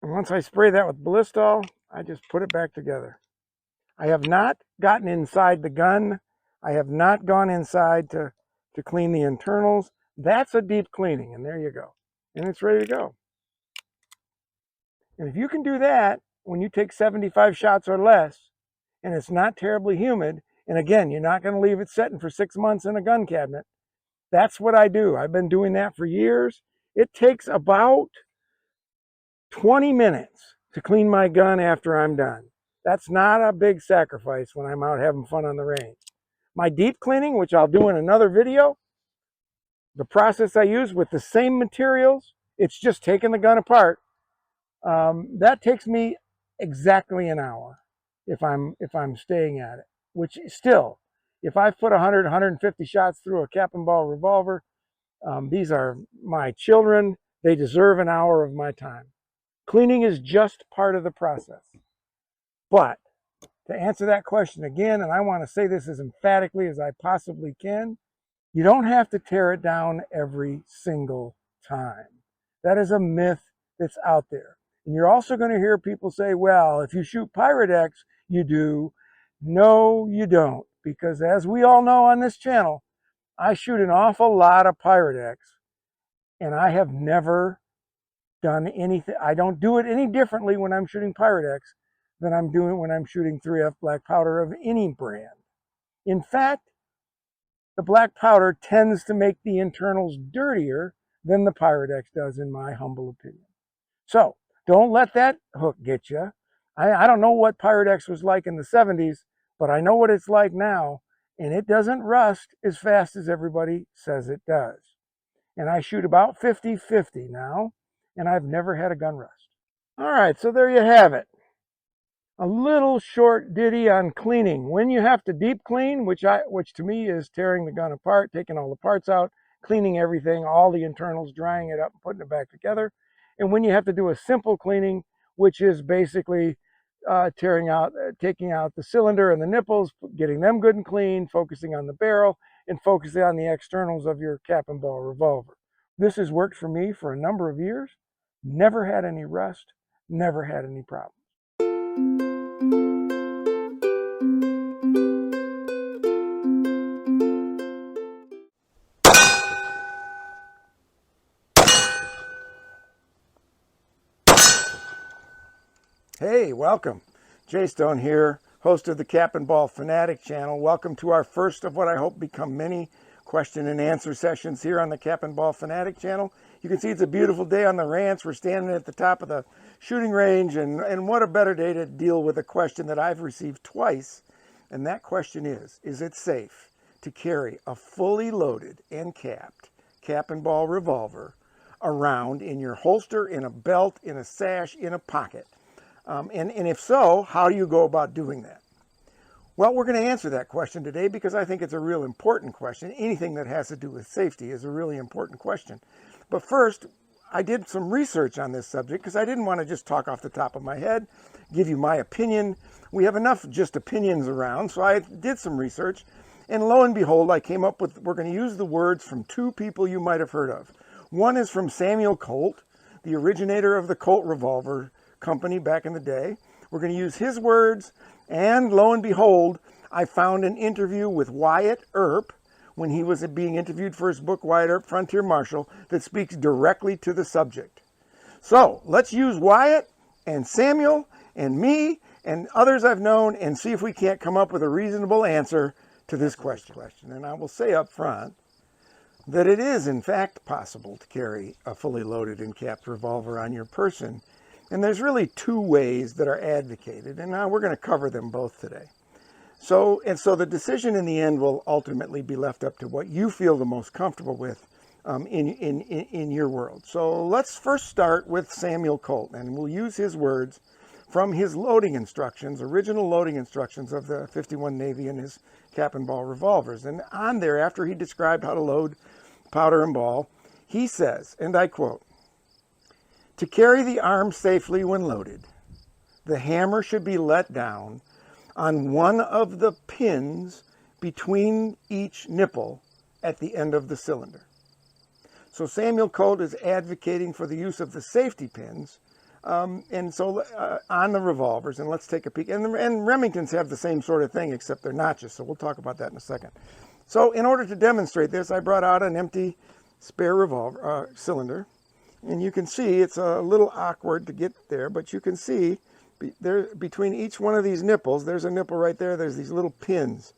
And once I spray that with Ballistol, I just put it back together. I have not gotten inside the gun. I have not gone inside to clean the internals. That's a deep cleaning, and there you go. And it's ready to go. And if you can do that when you take 75 shots or less, and it's not terribly humid, and again, you're not going to leave it sitting for 6 months in a gun cabinet, that's what I do. I've been doing that for years. It takes about 20 minutes to clean my gun after I'm done. That's not a big sacrifice when I'm out having fun on the range. My deep cleaning, which I'll do in another video, the process I use with the same materials, it's just taking the gun apart. That takes me exactly an hour if I'm staying at it. Which still, if I put 100, 150 shots through a Cap and Ball revolver, these are my children. They deserve an hour of my time. Cleaning is just part of the process. But to answer that question again, and I want to say this as emphatically as I possibly can, you don't have to tear it down every single time. That is a myth that's out there. And you're also going to hear people say, well, if you shoot Pyrodex, you do. No, you don't. Because as we all know on this channel, I shoot an awful lot of Pyrodex. And I have never done anything. I don't do it any differently when I'm shooting Pyrodex than I'm doing when I'm shooting 3F black powder of any brand. In fact, the black powder tends to make the internals dirtier than the Pyrodex does, in my humble opinion. So don't let that hook get you. I don't know what Pyrodex was like in the 70s, but I know what it's like now, and it doesn't rust as fast as everybody says it does. And I shoot about 50-50 now, and I've never had a gun rust. All right, so there you have it. A little short ditty on cleaning. When you have to deep clean, which to me is tearing the gun apart, taking all the parts out, cleaning everything, all the internals, drying it up, and putting it back together. And when you have to do a simple cleaning, which is basically taking out the cylinder and the nipples, getting them good and clean, focusing on the barrel, and focusing on the externals of your cap and ball revolver. This has worked for me for a number of years. Never had any rust, never had any problems. Hey, welcome. Jay Stone here, host of the Cap and Ball Fanatic channel. Welcome to our first of what I hope become many question and answer sessions here on the Cap and Ball Fanatic channel. You can see it's a beautiful day on the ranch. We're standing at the top of the shooting range, and what a better day to deal with a question that I've received twice. And that question is it safe to carry a fully loaded and capped cap and ball revolver around in your holster, in a belt, in a sash, in a pocket? And if so, how do you go about doing that? Well, we're going to answer that question today because I think it's a real important question. Anything that has to do with safety is a really important question. But first, I did some research on this subject because I didn't want to just talk off the top of my head, give you my opinion. We have enough just opinions around, so I did some research. And lo and behold, I came up with, we're going to use the words from two people you might have heard of. One is from Samuel Colt, the originator of the Colt revolver company back in the day. We're going to use his words, and lo and behold, I found an interview with Wyatt Earp when he was being interviewed for his book, Wyatt Earp, Frontier Marshal, that speaks directly to the subject. So let's use Wyatt and Samuel and me and others I've known and see if we can't come up with a reasonable answer to this question. And I will say up front that it is in fact possible to carry a fully loaded and capped revolver on your person. And there's really two ways that are advocated, and now we're going to cover them both today. So the decision in the end will ultimately be left up to what you feel the most comfortable with in your world. So let's first start with Samuel Colt, and we'll use his words from his loading instructions, original loading instructions of the 51 Navy and his cap and ball revolvers. And on there, after he described how to load powder and ball, he says, and I quote, "To carry the arm safely when loaded, the hammer should be let down on one of the pins between each nipple at the end of the cylinder." So Samuel Colt is advocating for the use of the safety pins on the revolvers. And let's take a peek. And Remingtons have the same sort of thing, except they're notches. So we'll talk about that in a second. So in order to demonstrate this, I brought out an empty spare revolver cylinder. And you can see it's a little awkward to get there, but you can see there between each one of these nipples, there's a nipple right there, there's these little pins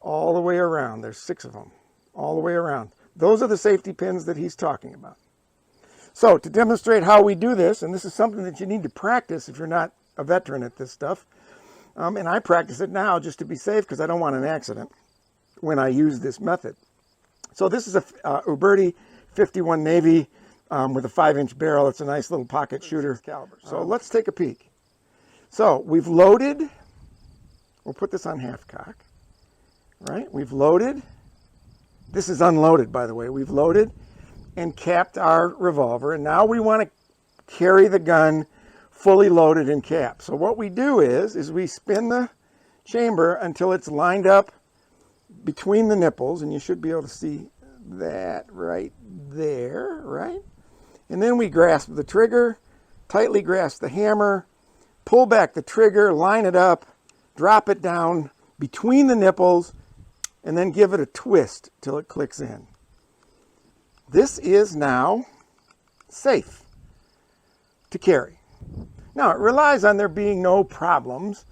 all the way around. There's 6 of them all the way around. Those are the safety pins that he's talking about. So to demonstrate how we do this, and this is something that you need to practice if you're not a veteran at this stuff, and I practice it now just to be safe because I don't want an accident when I use this method. So this is a Uberti 51 Navy with a 5-inch barrel. It's a nice little pocket shooter caliber. So let's take a peek. So we've loaded, we'll put this on half cock, right? We've loaded, this is unloaded by the way, we've loaded and capped our revolver, and now we want to carry the gun fully loaded and capped. So what we do is we spin the chamber until it's lined up between the nipples, and you should be able to see that right there, right? And then we grasp the trigger, tightly grasp the hammer, pull back the trigger, line it up, drop it down between the nipples, and then give it a twist till it clicks in. This is now safe to carry. Now, it relies on there being no problems.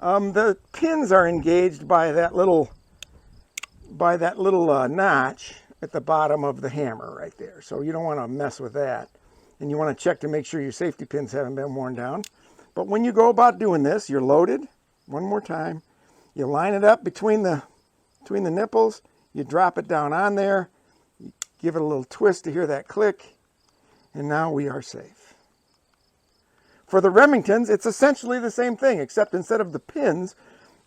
The pins are engaged by that little notch at the bottom of the hammer right there. So you don't want to mess with that. And you want to check to make sure your safety pins haven't been worn down. But when you go about doing this, you're loaded. One more time. You line it up between the nipples. You drop it down on there. You give it a little twist to hear that click. And now we are safe. For the Remingtons, it's essentially the same thing, except instead of the pins,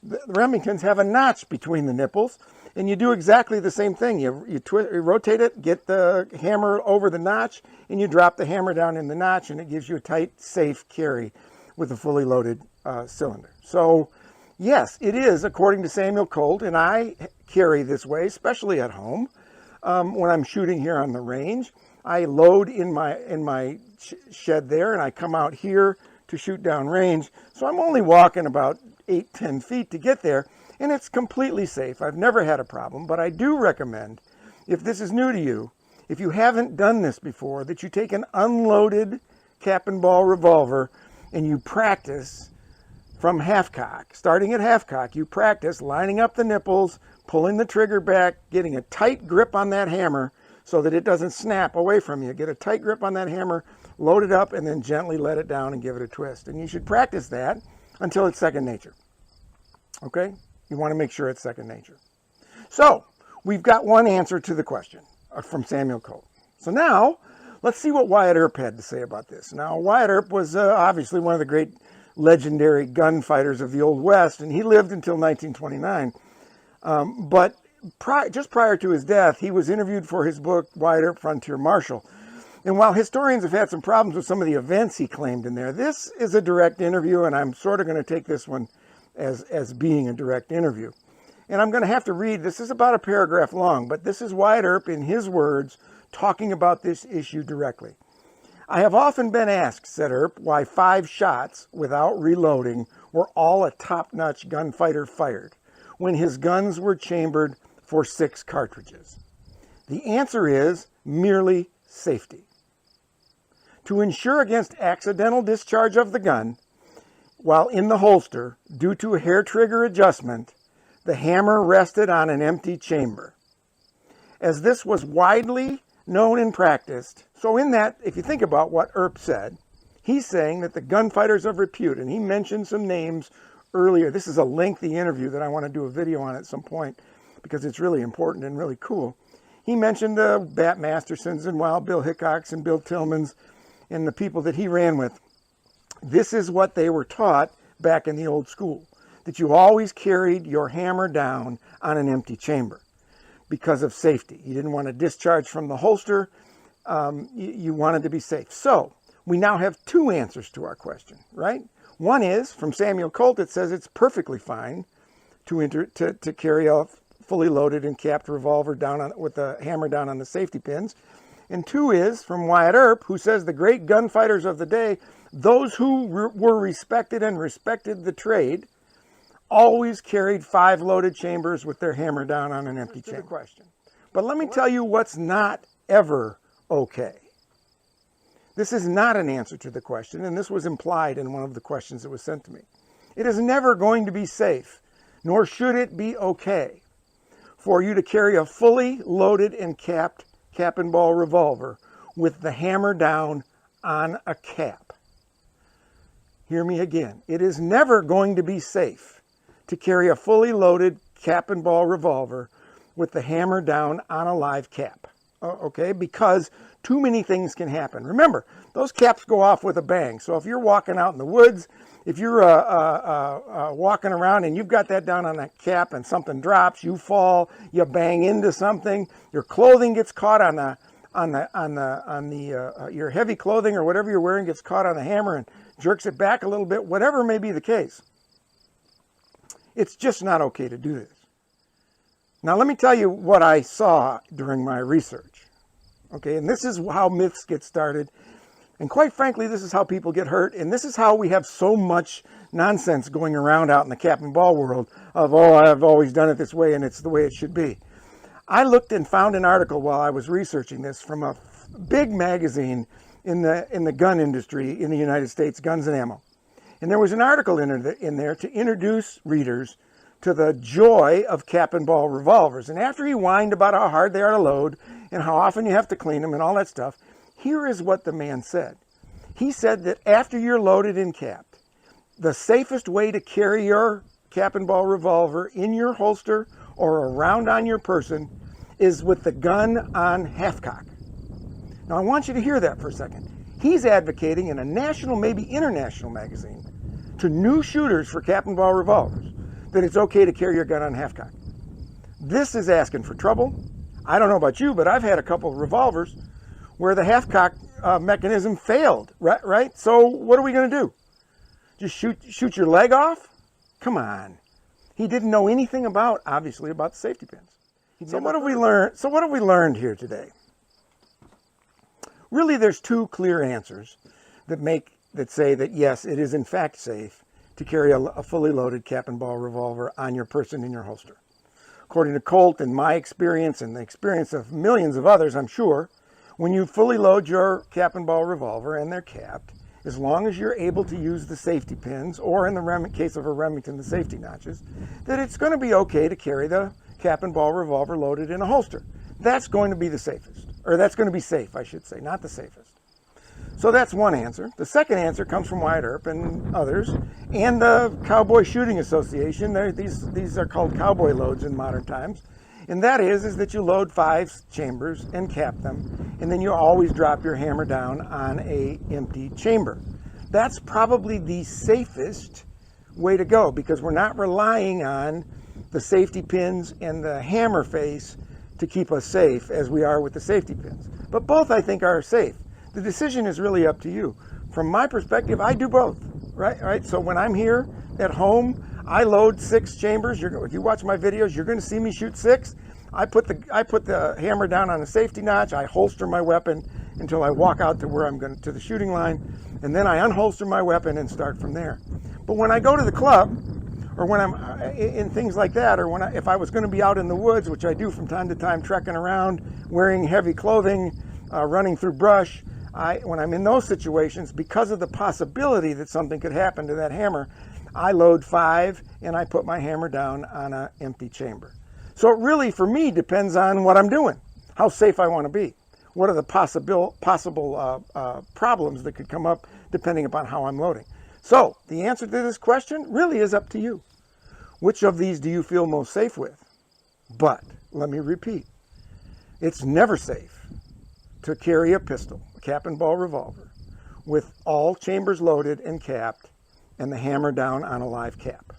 the Remingtons have a notch between the nipples. And you do exactly the same thing. You rotate it, get the hammer over the notch, and you drop the hammer down in the notch, and it gives you a tight, safe carry with a fully loaded cylinder. So yes, it is according to Samuel Colt, and I carry this way, especially at home. When I'm shooting here on the range, I load in my shed there, and I come out here to shoot down range. So I'm only walking about 8-10 feet to get there, and it's completely safe. I've never had a problem, but I do recommend, if this is new to you, if you haven't done this before, that you take an unloaded cap and ball revolver and you practice from half cock. Starting at half cock, you practice lining up the nipples, pulling the trigger back, getting a tight grip on that hammer so that it doesn't snap away from you. Get a tight grip on that hammer, load it up, and then gently let it down and give it a twist. And you should practice that until it's second nature. Okay? You want to make sure it's second nature. So, we've got one answer to the question from Samuel Colt. So now, let's see what Wyatt Earp had to say about this. Now, Wyatt Earp was obviously one of the great legendary gunfighters of the Old West, and he lived until 1929. But just prior to his death, he was interviewed for his book, Wyatt Earp, Frontier Marshal. And while historians have had some problems with some of the events he claimed in there, this is a direct interview, and I'm sort of going to take this one as being a direct interview. And I'm going to have to read, this is about a paragraph long, but this is Wyatt Earp in his words talking about this issue directly. I have often been asked, said Earp, why 5 shots without reloading were all a top-notch gunfighter fired when his guns were chambered for 6 cartridges. The answer is merely safety. To ensure against accidental discharge of the gun while in the holster due to a hair trigger adjustment, the hammer rested on an empty chamber. As this was widely known and practiced, so in that, if you think about what Earp said, he's saying that the gunfighters of repute, and he mentioned some names earlier. This is a lengthy interview that I want to do a video on at some point because it's really important and really cool. He mentioned the Bat Mastersons and Wild Bill Hickoks and Bill Tillmans and the people that he ran with. This is what they were taught back in the old school, that you always carried your hammer down on an empty chamber because of safety. You didn't want to discharge from the holster. You wanted to be safe. So we now have 2 answers to our question, right? One is from Samuel Colt. It says it's perfectly fine to carry a fully loaded and capped revolver down with the hammer down on the safety pins. And 2 is from Wyatt Earp, who says the great gunfighters of the day, those who were respected and respected the trade, always carried 5 loaded chambers with their hammer down on an empty chamber. Question. But let me tell you what's not ever okay. This is not an answer to the question, and this was implied in one of the questions that was sent to me. It is never going to be safe, nor should it be okay, for you to carry a fully loaded and capped cap and ball revolver with the hammer down on a cap. Hear me again. It is never going to be safe to carry a fully loaded cap and ball revolver with the hammer down on a live cap. Okay, because too many things can happen. Remember, those caps go off with a bang. So if you're walking out in the woods, if you're walking around and you've got that down on a cap and something drops, you fall, you bang into something, your clothing gets caught your heavy clothing or whatever you're wearing gets caught on the hammer and jerks it back a little bit, whatever may be the case. It's just not okay to do this. Now let me tell you what I saw during my research. Okay, and this is how myths get started. And quite frankly, this is how people get hurt. And this is how we have so much nonsense going around out in the cap and ball world of, oh, I've always done it this way and it's the way it should be. I looked and found an article while I was researching this from a big magazine in the gun industry in the United States, Guns and Ammo. And there was an article in there to introduce readers to the joy of cap and ball revolvers. And after he whined about how hard they are to load and how often you have to clean them and all that stuff, here is what the man said. He said that after you're loaded and capped, the safest way to carry your cap and ball revolver in your holster or around on your person is with the gun on half cock. Now I want you to hear that for a second. He's advocating in a national, maybe international magazine to new shooters for cap and ball revolvers that it's okay to carry your gun on half cock. This is asking for trouble. I don't know about you, but I've had a couple of revolvers where the half cock mechanism failed, right? So what are we going to do? Just shoot your leg off? Come on. He didn't know anything obviously, about the safety pins. So what have we learned? So what have we learned here today? Really, there's two clear answers that say that yes, it is in fact safe to carry a fully loaded cap and ball revolver on your person in your holster. According to Colt and my experience and the experience of millions of others, I'm sure, when you fully load your cap and ball revolver and they're capped, as long as you're able to use the safety pins, or in the case of a Remington, the safety notches, that it's going to be okay to carry the cap and ball revolver loaded in a holster. That's going to be the safest, or that's going to be safe, I should say, not the safest. So that's one answer. The second answer comes from Wyatt Earp and others, and the Cowboy Shooting Association. These are called cowboy loads in modern times. And that is that you load 5 chambers and cap them, and then you always drop your hammer down on a empty chamber. That's probably the safest way to go, because we're not relying on the safety pins and the hammer face to keep us safe as we are with the safety pins. But both, I think, are safe. The decision is really up to you. From my perspective, I do both, right? So when I'm here at home, I load 6 chambers. If you watch my videos, you're going to see me shoot 6. I put the hammer down on a safety notch. I holster my weapon until I walk out to where I'm going to the shooting line, and then I unholster my weapon and start from there. But when I go to the club, or when I'm in things like that, or if I was going to be out in the woods, which I do from time to time, trekking around, wearing heavy clothing, running through brush, when I'm in those situations, because of the possibility that something could happen to that hammer, I load 5 and I put my hammer down on an empty chamber. So it really, for me, depends on what I'm doing, how safe I want to be. What are the possible problems that could come up depending upon how I'm loading? So the answer to this question really is up to you. Which of these do you feel most safe with? But let me repeat, it's never safe to carry a pistol, a cap and ball revolver, with all chambers loaded and capped and the hammer down on a live cap.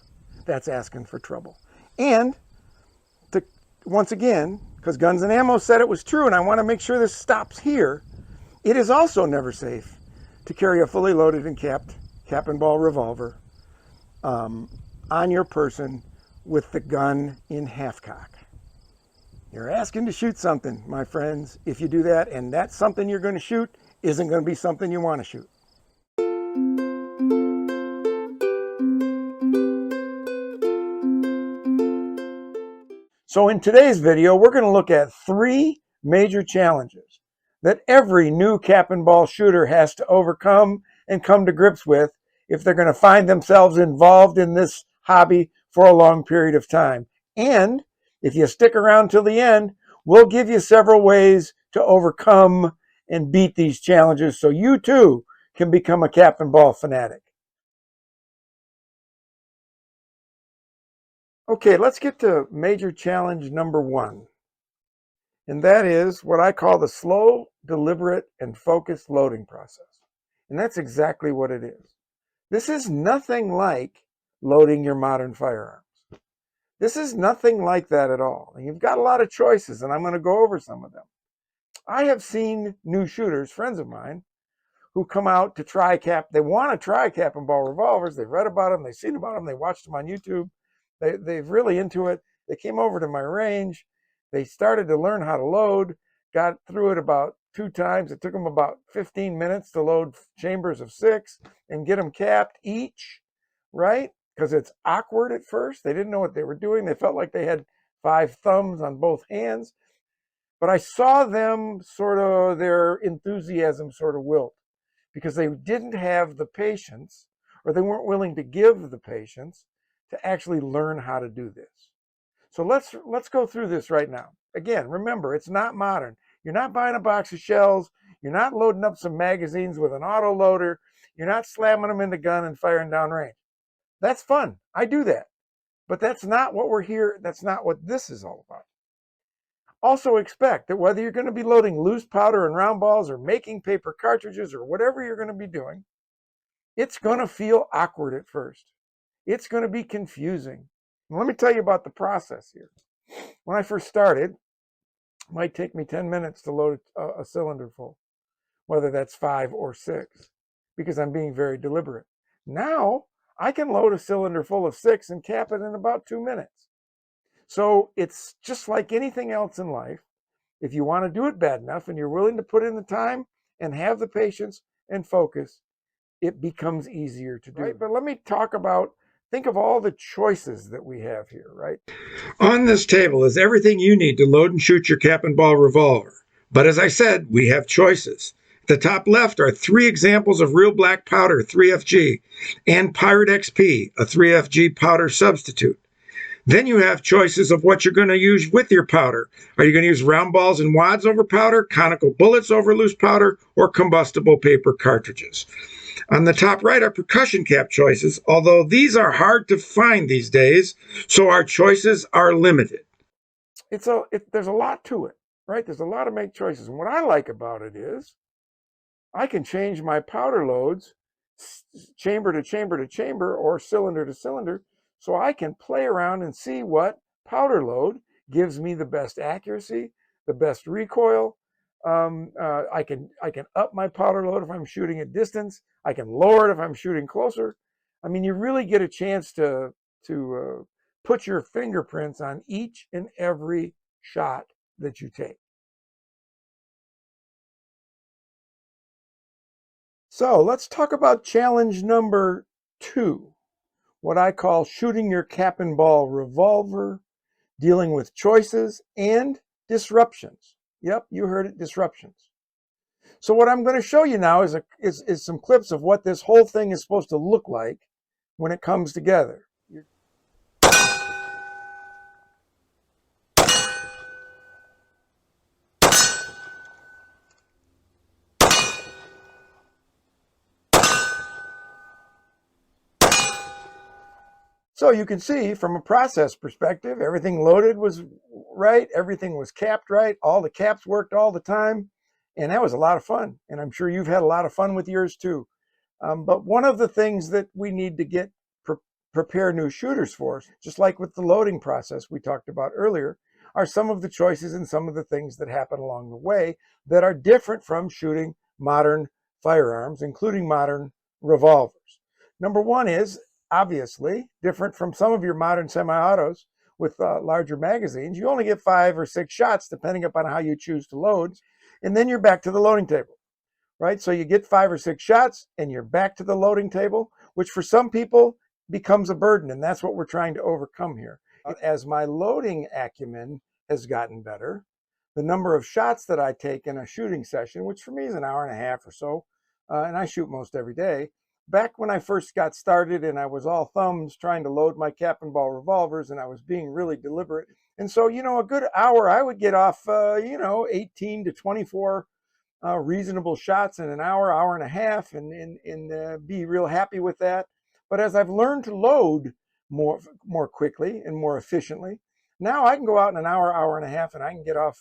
That's asking for trouble. And once again, because Guns and Ammo said it was true, and I want to make sure this stops here, it is also never safe to carry a fully loaded and capped cap and ball revolver on your person with the gun in half cock. You're asking to shoot something, my friends, if you do that, and that something you're going to shoot isn't going to be something you want to shoot. So in today's video, we're going to look at 3 major challenges that every new cap and ball shooter has to overcome and come to grips with if they're going to find themselves involved in this hobby for a long period of time. And if you stick around till the end, we'll give you several ways to overcome and beat these challenges so you too can become a cap and ball fanatic. Okay, let's get to major challenge number 1. And that is what I call the slow, deliberate, and focused loading process. And that's exactly what it is. This is nothing like loading your modern firearms. This is nothing like that at all. And you've got a lot of choices, and I'm going to go over some of them. I have seen new shooters, friends of mine, who come out to try they want to try cap and ball revolvers. They've read about them, they've seen about them, they watched them on YouTube. They're really into it. They came over to my range. They started to learn how to load, got through it about 2 times. It took them about 15 minutes to load chambers of 6 and get them capped each, right? Because it's awkward at first. They didn't know what they were doing. They felt like they had 5 thumbs on both hands. But I saw them their enthusiasm sort of wilt, because they didn't have the patience, or they weren't willing to give the patience to actually learn how to do this. So let's go through this right now. Again, remember, it's not modern. You're not buying a box of shells. You're not loading up some magazines with an auto loader. You're not slamming them in the gun and firing down range. That's fun. I do that. But that's not what we're here. That's not what this is all about. Also expect that whether you're going to be loading loose powder and round balls or making paper cartridges or whatever you're going to be doing, it's going to feel awkward at first. It's going to be confusing. And let me tell you about the process here. When I first started, it might take me 10 minutes to load a cylinder full, whether that's 5 or 6, because I'm being very deliberate. Now, I can load a cylinder full of 6 and cap it in about 2 minutes. So it's just like anything else in life. If you want to do it bad enough and you're willing to put in the time and have the patience and focus, it becomes easier to do. Right? But let me talk about, think of all the choices that we have here, right? On this table is everything you need to load and shoot your cap and ball revolver. But as I said, we have choices. At the top left are 3 examples of real black powder 3FG and Pirate XP, a 3FG powder substitute. Then you have choices of what you're going to use with your powder. Are you going to use round balls and wads over powder, conical bullets over loose powder, or combustible paper cartridges? On the top right are percussion cap choices, although these are hard to find these days, so our choices are limited. There's a lot to it, right? There's a lot to make choices. And what I like about it is I can change my powder loads chamber to chamber to chamber or cylinder to cylinder, so I can play around and see what powder load gives me the best accuracy, the best recoil. I can up my powder load if I'm shooting at distance. I can lower it if I'm shooting closer. I mean, you really get a chance to put your fingerprints on each and every shot that you take. So let's talk about challenge number 2, what I call shooting your cap and ball revolver, dealing with choices and disruptions. Yep, you heard it, disruptions. So what I'm going to show you now is some clips of what this whole thing is supposed to look like when it comes together. So you can see from a process perspective, everything loaded was right, everything was capped right, all the caps worked all the time, and that was a lot of fun. And I'm sure you've had a lot of fun with yours too. But one of the things that we need to prepare new shooters for, just like with the loading process we talked about earlier, are some of the choices and some of the things that happen along the way that are different from shooting modern firearms, including modern revolvers. Number one is obviously different from some of your modern semi-autos with larger magazines. You only get 5 or 6 shots depending upon how you choose to load, and then you're back to the loading table. Right? So you get 5 or 6 shots and you're back to the loading table, which for some people becomes a burden. And that's what we're trying to overcome here. As my loading acumen has gotten better, the number of shots that I take in a shooting session, which for me is an hour and a half or so, and I shoot most every day. Back when I first got started and I was all thumbs trying to load my cap and ball revolvers and I was being really deliberate. And so, a good hour, I would get off, 18 to 24 reasonable shots in an hour, hour and a half, and be real happy with that. But as I've learned to load more quickly and more efficiently, now I can go out in an hour, hour and a half, and I can get off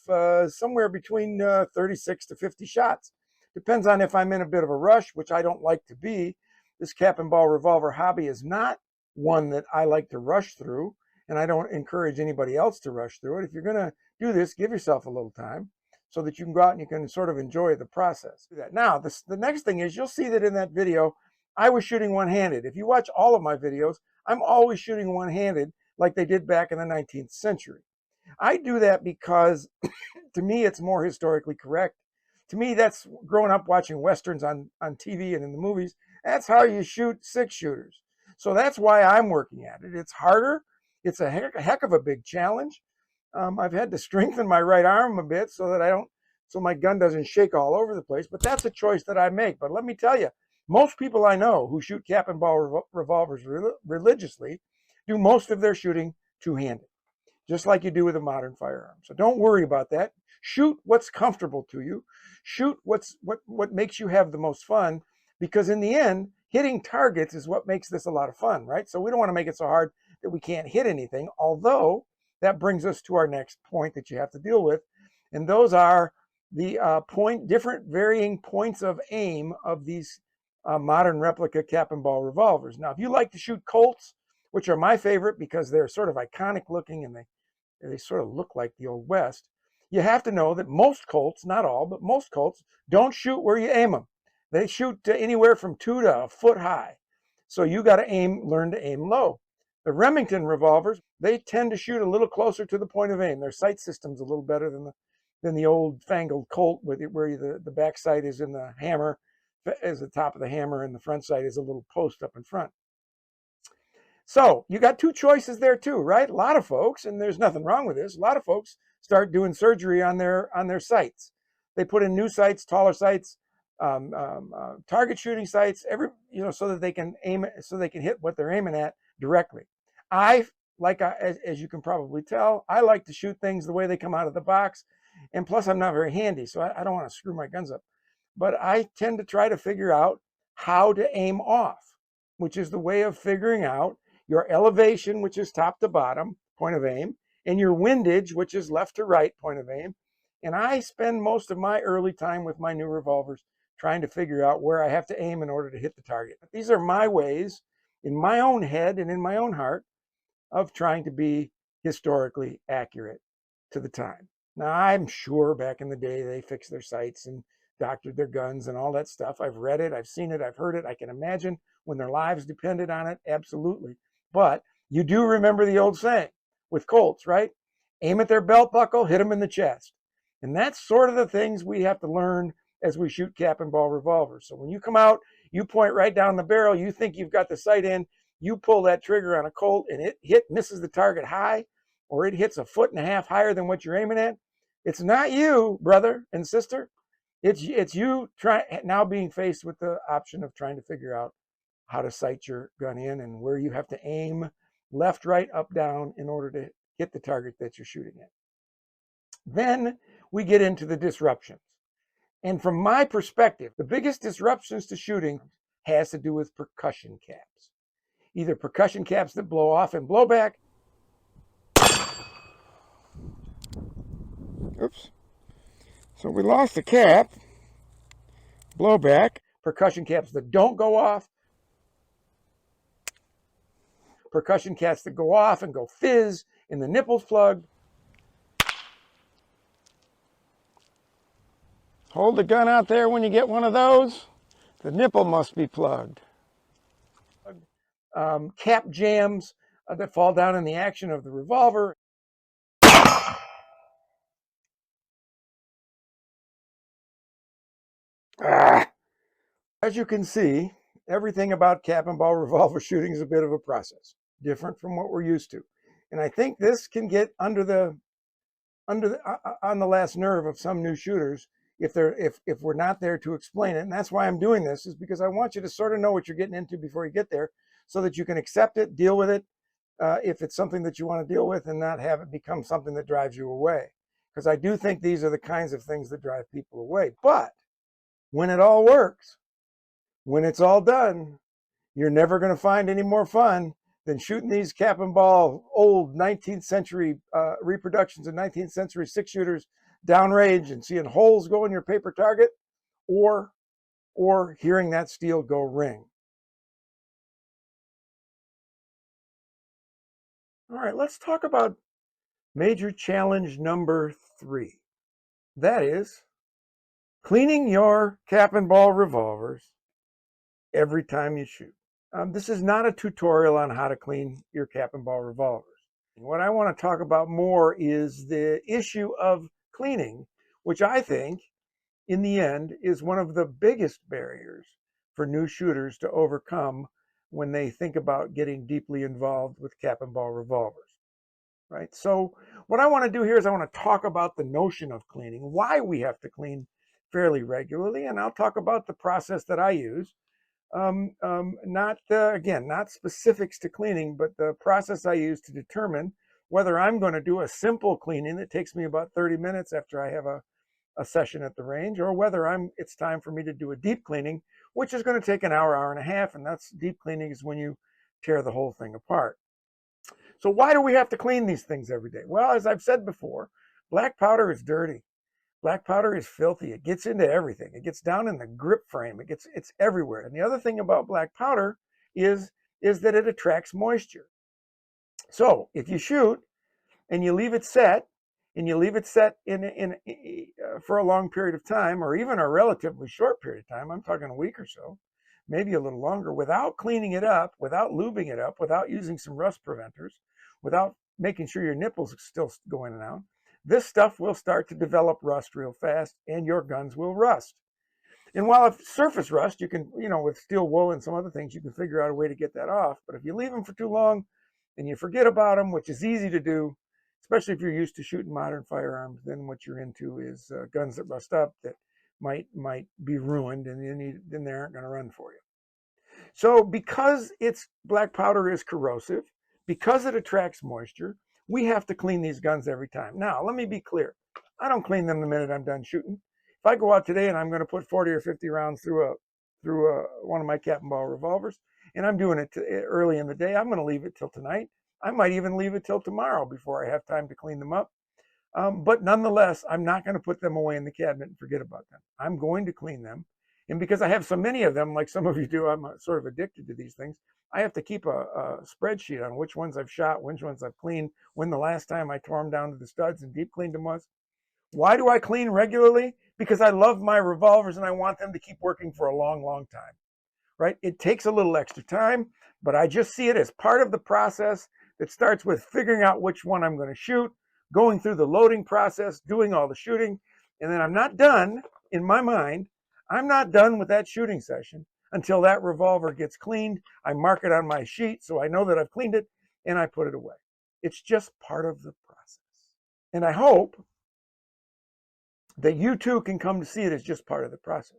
somewhere between 36 to 50 shots. Depends on if I'm in a bit of a rush, which I don't like to be. This cap and ball revolver hobby is not one that I like to rush through, and I don't encourage anybody else to rush through it. If you're going to do this, give yourself a little time so that you can go out and you can sort of enjoy the process. Now, the next thing is you'll see that in that video, I was shooting one-handed. If you watch all of my videos, I'm always shooting one-handed like they did back in the 19th century. I do that because to me, it's more historically correct. To me, that's growing up watching Westerns on TV and in the movies. That's how you shoot 6-shooters. So that's why I'm working at it. It's harder. It's a heck of a big challenge. I've had to strengthen my right arm a bit so my gun doesn't shake all over the place. But that's a choice that I make. But let me tell you, most people I know who shoot cap and ball revolvers religiously do most of their shooting two-handed, just like you do with a modern firearm. So don't worry about that. Shoot what's comfortable to you. Shoot what makes you have the most fun, because in the end, hitting targets is what makes this a lot of fun, right? So we don't want to make it so hard that we can't hit anything, although that brings us to our next point that you have to deal with, and those are the different varying points of aim of these modern replica cap and ball revolvers. Now, if you like to shoot Colts, which are my favorite because they're sort of iconic looking and they sort of look like the Old West, you have to know that most Colts, not all, but most Colts don't shoot where you aim them. They shoot anywhere from 2 to a foot high. So you got to learn to aim low. The Remington revolvers, they tend to shoot a little closer to the point of aim. Their sight system's a little better than the old fangled Colt, where the back sight is in the hammer, as the top of the hammer, and the front sight is a little post up in front. So you got two choices there too, right? A lot of folks, and there's nothing wrong with this, a lot of folks start doing surgery on their sights. They put in new sights, taller sights, target shooting sights, so that they can aim, so they can hit what they're aiming at directly. As you can probably tell, I like to shoot things the way they come out of the box, and plus I'm not very handy, so I don't want to screw my guns up. But I tend to try to figure out how to aim off, which is the way of figuring out your elevation, which is top to bottom, point of aim, and your windage, which is left to right, point of aim. And I spend most of my early time with my new revolvers trying to figure out where I have to aim in order to hit the target. These are my ways, in my own head and in my own heart, of trying to be historically accurate to the time. Now, I'm sure back in the day they fixed their sights and doctored their guns and all that stuff. I've read it, I've seen it, I've heard it. I can imagine when their lives depended on it, absolutely. But you do remember the old saying with Colts, right? Aim at their belt buckle, hit them in the chest. And that's sort of the things we have to learn as we shoot cap and ball revolvers. So when you come out, you point right down the barrel, you think you've got the sight in, you pull that trigger on a Colt and it misses the target high, or it hits 1.5 feet higher than what you're aiming at. It's not you, brother and sister. It's you now being faced with the option of trying to figure out how to sight your gun in and where you have to aim left, right, up, down in order to hit the target that you're shooting at. Then we get into the disruptions. And from my perspective, the biggest disruptions to shooting has to do with percussion caps. Either percussion caps that blow off and blow back. Oops. So we lost the cap. Blowback. Percussion caps that don't go off. Percussion caps that go off and go fizz and the nipple's plugged. Hold the gun out there when you get one of those. The nipple must be plugged. Cap jams that fall down in the action of the revolver. As you can see, everything about cap and ball revolver shooting is a bit of a process, different from what we're used to. And I think this can get on the last nerve of some new shooters if we're not there to explain it. And that's why I'm doing this, is because I want you to sort of know what you're getting into before you get there, so that you can accept it, deal with it, if it's something that you want to deal with, and not have it become something that drives you away. Because I do think these are the kinds of things that drive people away. But when it all works, when it's all done, you're never going to find any more fun than shooting these cap and ball old 19th century reproductions of 19th century six shooters downrange and seeing holes go in your paper target, or hearing that steel go ring. All right, let's talk about major challenge number 3. That is cleaning your cap and ball revolvers every time you shoot. This is not a tutorial on how to clean your cap and ball revolvers. What I want to talk about more is the issue of cleaning, which I think, in the end, is one of the biggest barriers for new shooters to overcome when they think about getting deeply involved with cap and ball revolvers, right? So what I want to do here is I want to talk about the notion of cleaning, why we have to clean fairly regularly, and I'll talk about the process that I use. Not specifics to cleaning, but the process I use to determine whether I'm going to do a simple cleaning that takes me about 30 minutes after I have a session at the range, or whether it's time for me to do a deep cleaning, which is going to take an hour, hour and a half, and that's deep cleaning is when you tear the whole thing apart. So why do we have to clean these things every day? Well, as I've said before, black powder is dirty. Black powder is filthy. It gets into everything. It gets down in the grip frame. It's everywhere. And the other thing about black powder is that it attracts moisture. So if you shoot and you leave it set, for a long period of time, or even a relatively short period of time, I'm talking a week or so, maybe a little longer, without cleaning it up, without lubing it up, without using some rust preventers, without making sure your nipples are still going in and out, this stuff will start to develop rust real fast and your guns will rust. And while if surface rust, you can, with steel wool and some other things, you can figure out a way to get that off. But if you leave them for too long and you forget about them, which is easy to do, especially if you're used to shooting modern firearms, then what you're into is guns that rust up that might be ruined, and then they aren't going to run for you. So because black powder is corrosive, because it attracts moisture, we have to clean these guns every time. Now, let me be clear. I don't clean them the minute I'm done shooting. If I go out today and I'm going to put 40 or 50 rounds through one of my Cap Ball revolvers, and I'm doing it early in the day, I'm going to leave it till tonight. I might even leave it till tomorrow before I have time to clean them up. But nonetheless, I'm not going to put them away in the cabinet and forget about them. I'm going to clean them. And because I have so many of them, like some of you do, I'm sort of addicted to these things. I have to keep a spreadsheet on which ones I've shot, which ones I've cleaned, when the last time I tore them down to the studs and deep cleaned them was. Why do I clean regularly? Because I love my revolvers and I want them to keep working for a long, long time, right? It takes a little extra time, but I just see it as part of the process that starts with figuring out which one I'm going to shoot, going through the loading process, doing all the shooting, and then I'm not done, in my mind, I'm not done with that shooting session until that revolver gets cleaned. I mark it on my sheet so I know that I've cleaned it, and I put it away. It's just part of the process. And I hope that you too can come to see it as just part of the process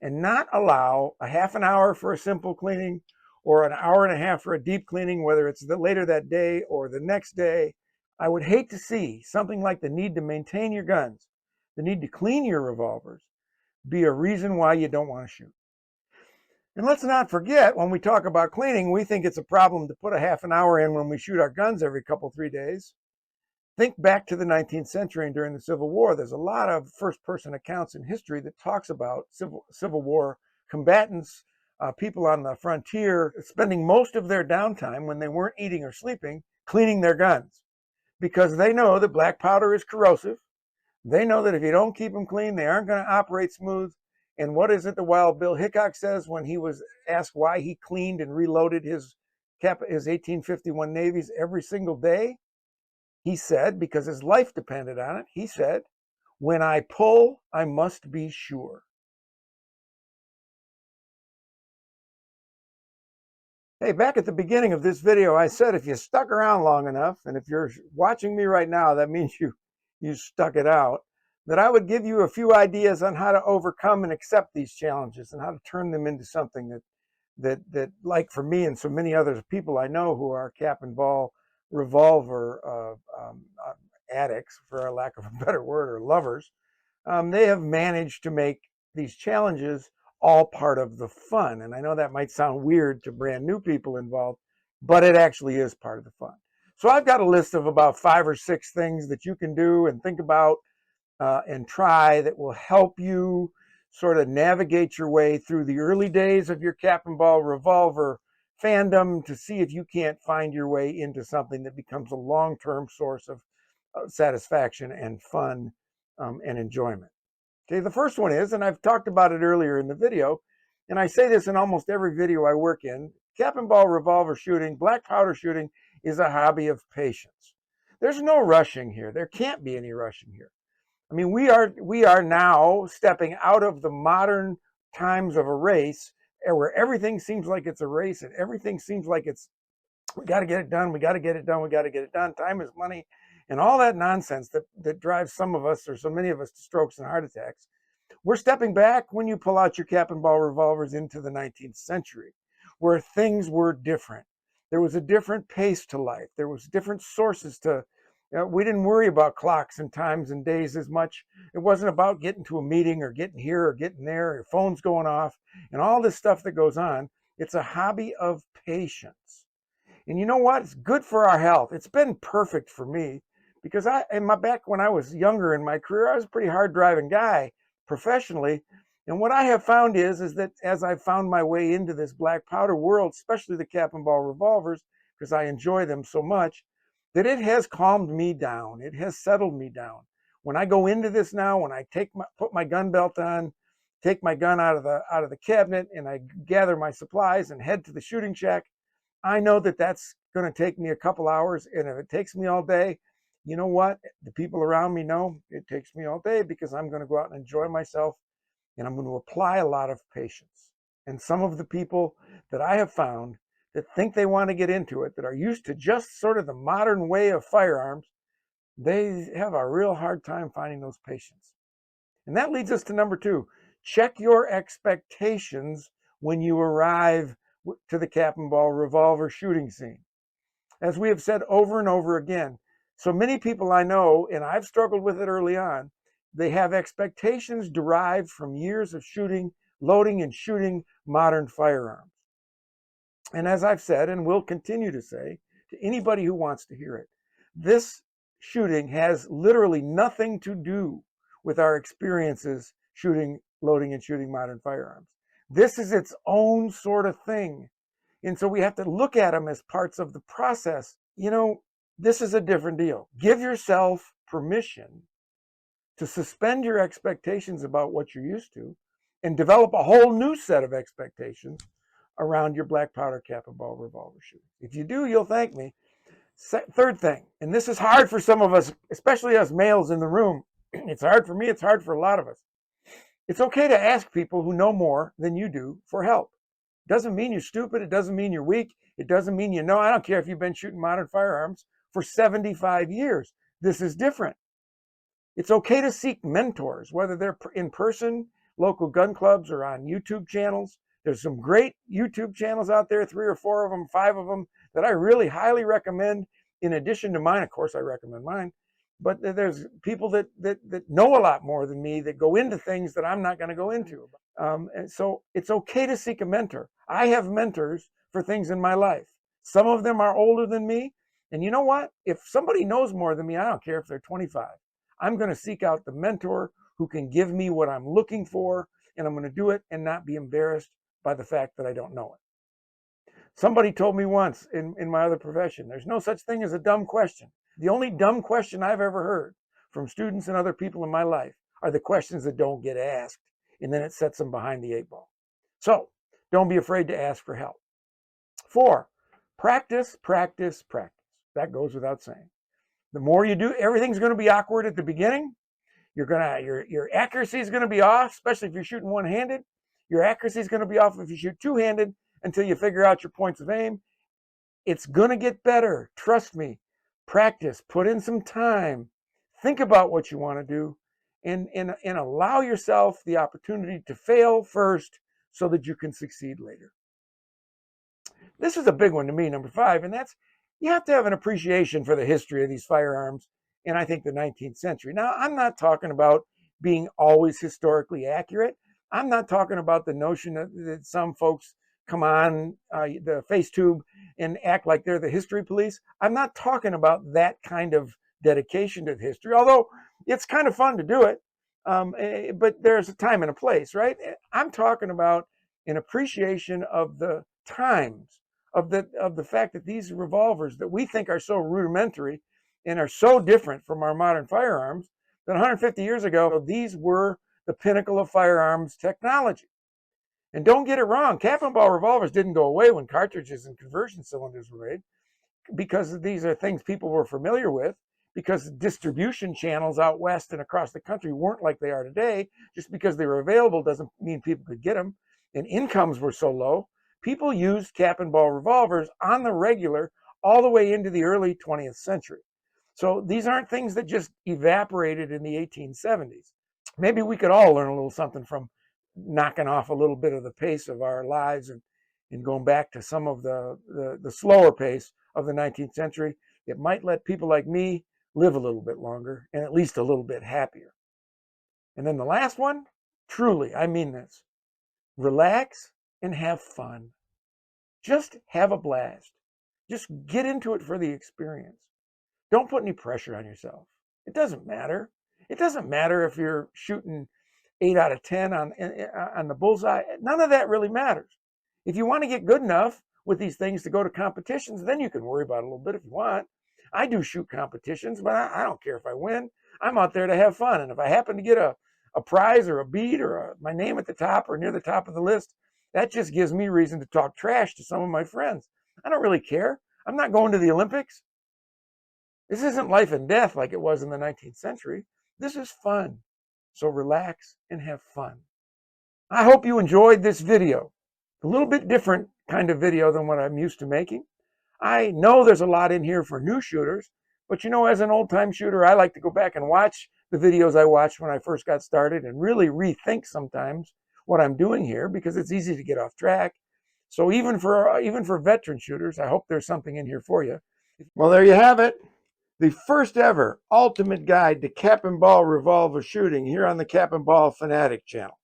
and not allow a half an hour for a simple cleaning or an hour and a half for a deep cleaning, whether it's later that day or the next day. I would hate to see something like the need to maintain your guns, the need to clean your revolvers, be a reason why you don't want to shoot. And let's not forget, when we talk about cleaning, we think it's a problem to put a half an hour in when we shoot our guns every 3 days. Think back to the 19th century and during the Civil War. There's a lot of first-person accounts in history that talks about Civil War combatants, people on the frontier, spending most of their downtime when they weren't eating or sleeping, cleaning their guns. Because they know that black powder is corrosive. They know that if you don't keep them clean, they aren't going to operate smooth. And what is it the Wild Bill Hickok says when he was asked why he cleaned and reloaded his 1851 Navies every single day? He said, because his life depended on it, he said, when I pull, I must be sure. Hey, back at the beginning of this video, I said if you stuck around long enough, and if you're watching me right now, that means you stuck it out, that I would give you a few ideas on how to overcome and accept these challenges and how to turn them into something that like for me and so many other people I know who are Cap and Ball revolver addicts, for a lack of a better word, or lovers, they have managed to make these challenges all part of the fun. And I know that might sound weird to brand new people involved, but it actually is part of the fun. So I've got a list of about 5 or 6 things that you can do and think about and try that will help you sort of navigate your way through the early days of your Cap and Ball revolver fandom to see if you can't find your way into something that becomes a long-term source of satisfaction and fun and enjoyment. Okay, the first one is, and I've talked about it earlier in the video, and I say this in almost every video I work in, Cap and Ball revolver shooting, black powder shooting is a hobby of patience. There's no rushing here. There can't be any rushing here. I mean, we are now stepping out of the modern times of a race where everything seems like it's a race and everything seems like it's, we got to get it done, we got to get it done, we got to get it done. Time is money, and all that nonsense that drives some of us, or so many of us, to strokes and heart attacks. We're stepping back when you pull out your Cap and Ball revolvers into the 19th century, where things were different. There was a different pace to life. There was different sources to, we didn't worry about clocks and times and days as much. It wasn't about getting to a meeting or getting here or getting there, your phone's going off, and all this stuff that goes on. It's a hobby of patience. And you know what? It's good for our health. It's been perfect for me because back when I was younger in my career, I was a pretty hard driving guy professionally. And what I have found is that as I've found my way into this black powder world, especially the Cap and Ball revolvers, because I enjoy them so much, that it has calmed me down. It has settled me down. When I go into this now, when I put my gun belt on, take my gun out of the cabinet and I gather my supplies and head to the shooting shack. I know that that's going to take me a couple hours, and if it takes me all day, you know what? The people around me know it takes me all day because I'm going to go out and enjoy myself, and I'm going to apply a lot of patience. And some of the people that I have found that think they want to get into it, that are used to just sort of the modern way of firearms, they have a real hard time finding those patients. And that leads us to number 2. Check your expectations when you arrive to the Cap and Ball revolver shooting scene. As we have said over and over again, so many people I know, and I've struggled with it early on, they have expectations derived from years of shooting, loading, and shooting modern firearms. And as I've said, and will continue to say to anybody who wants to hear it, this shooting has literally nothing to do with our experiences shooting, loading, and shooting modern firearms. This is its own sort of thing. And so we have to look at them as parts of the process. You know, this is a different deal. Give yourself permission to suspend your expectations about what you're used to and develop a whole new set of expectations around your black powder cap and ball revolver shooting. If you do, you'll thank me. Third thing, and this is hard for some of us, especially us males in the room. It's hard for me, it's hard for a lot of us. It's okay to ask people who know more than you do for help. It doesn't mean you're stupid, it doesn't mean you're weak, it doesn't mean you know. I don't care if you've been shooting modern firearms for 75 years. This is different. It's okay to seek mentors, whether they're in person, local gun clubs, or on YouTube channels. There's some great YouTube channels out there, 3 or 4 of them, 5 of them, that I really highly recommend. In addition to mine, of course, I recommend mine. But there's people that know a lot more than me that go into things that I'm not going to go into. And so it's okay to seek a mentor. I have mentors for things in my life. Some of them are older than me. And you know what? If somebody knows more than me, I don't care if they're 25. I'm going to seek out the mentor who can give me what I'm looking for, and I'm going to do it and not be embarrassed by the fact that I don't know it. Somebody told me once in my other profession, there's no such thing as a dumb question. The only dumb question I've ever heard from students and other people in my life are the questions that don't get asked, and then it sets them behind the 8 ball. So don't be afraid to ask for help. 4, practice, practice, practice. That goes without saying. The more you do, everything's going to be awkward at the beginning. Your accuracy is going to be off, especially if you're shooting one-handed. Your accuracy is going to be off if you shoot two-handed until you figure out your points of aim. It's going to get better. Trust me. Practice. Put in some time. Think about what you want to do, and allow yourself the opportunity to fail first so that you can succeed later. This is a big one to me, number 5, and that's you have to have an appreciation for the history of these firearms, and I think the 19th century. Now, I'm not talking about being always historically accurate. I'm not talking about the notion that some folks come on the FaceTube and act like they're the history police. I'm not talking about that kind of dedication to history, although it's kind of fun to do it. But there's a time and a place, right? I'm talking about an appreciation of the times, of the fact that these revolvers that we think are so rudimentary and are so different from our modern firearms, that 150 years ago, these were the pinnacle of firearms technology. And don't get it wrong, cap and ball revolvers didn't go away when cartridges and conversion cylinders were made, because these are things people were familiar with, because distribution channels out west and across the country weren't like they are today. Just because they were available doesn't mean people could get them. And incomes were so low, people used cap and ball revolvers on the regular all the way into the early 20th century. So these aren't things that just evaporated in the 1870s. Maybe we could all learn a little something from knocking off a little bit of the pace of our lives and going back to some of the slower pace of the 19th century. It might let people like me live a little bit longer and at least a little bit happier. And then the last one, truly, I mean this, relax and have fun. Just have a blast. Just get into it for the experience. Don't put any pressure on yourself. It doesn't matter. It doesn't matter if you're shooting 8 out of 10 on the bullseye. None of that really matters. If you want to get good enough with these things to go to competitions, then you can worry about it a little bit if you want. I do shoot competitions, but I don't care if I win. I'm out there to have fun. And if I happen to get a a prize or a bead or my name at the top or near the top of the list, that just gives me reason to talk trash to some of my friends. I don't really care. I'm not going to the Olympics. This isn't life and death like it was in the 19th century. This is fun. So relax and have fun. I hope you enjoyed this video. A little bit different kind of video than what I'm used to making. I know there's a lot in here for new shooters, but you know, as an old-time shooter, I like to go back and watch the videos I watched when I first got started and really rethink sometimes what I'm doing here, because it's easy to get off track. So even for veteran shooters, I hope there's something in here for you. Well, there you have it. The first ever ultimate guide to cap and ball revolver shooting here on the Cap and Ball Fanatic channel.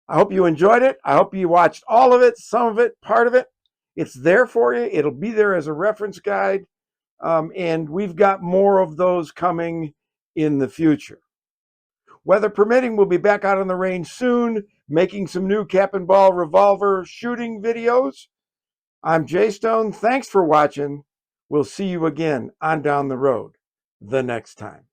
I hope you enjoyed it. I hope you watched all of it, some of it, part of it. It's there for you. It'll be there as a reference guide. And we've got more of those coming in the future. Weather permitting, we'll be back out on the range soon, making some new cap and ball revolver shooting videos. I'm Jay Stone. Thanks for watching. We'll see you again on down the road the next time.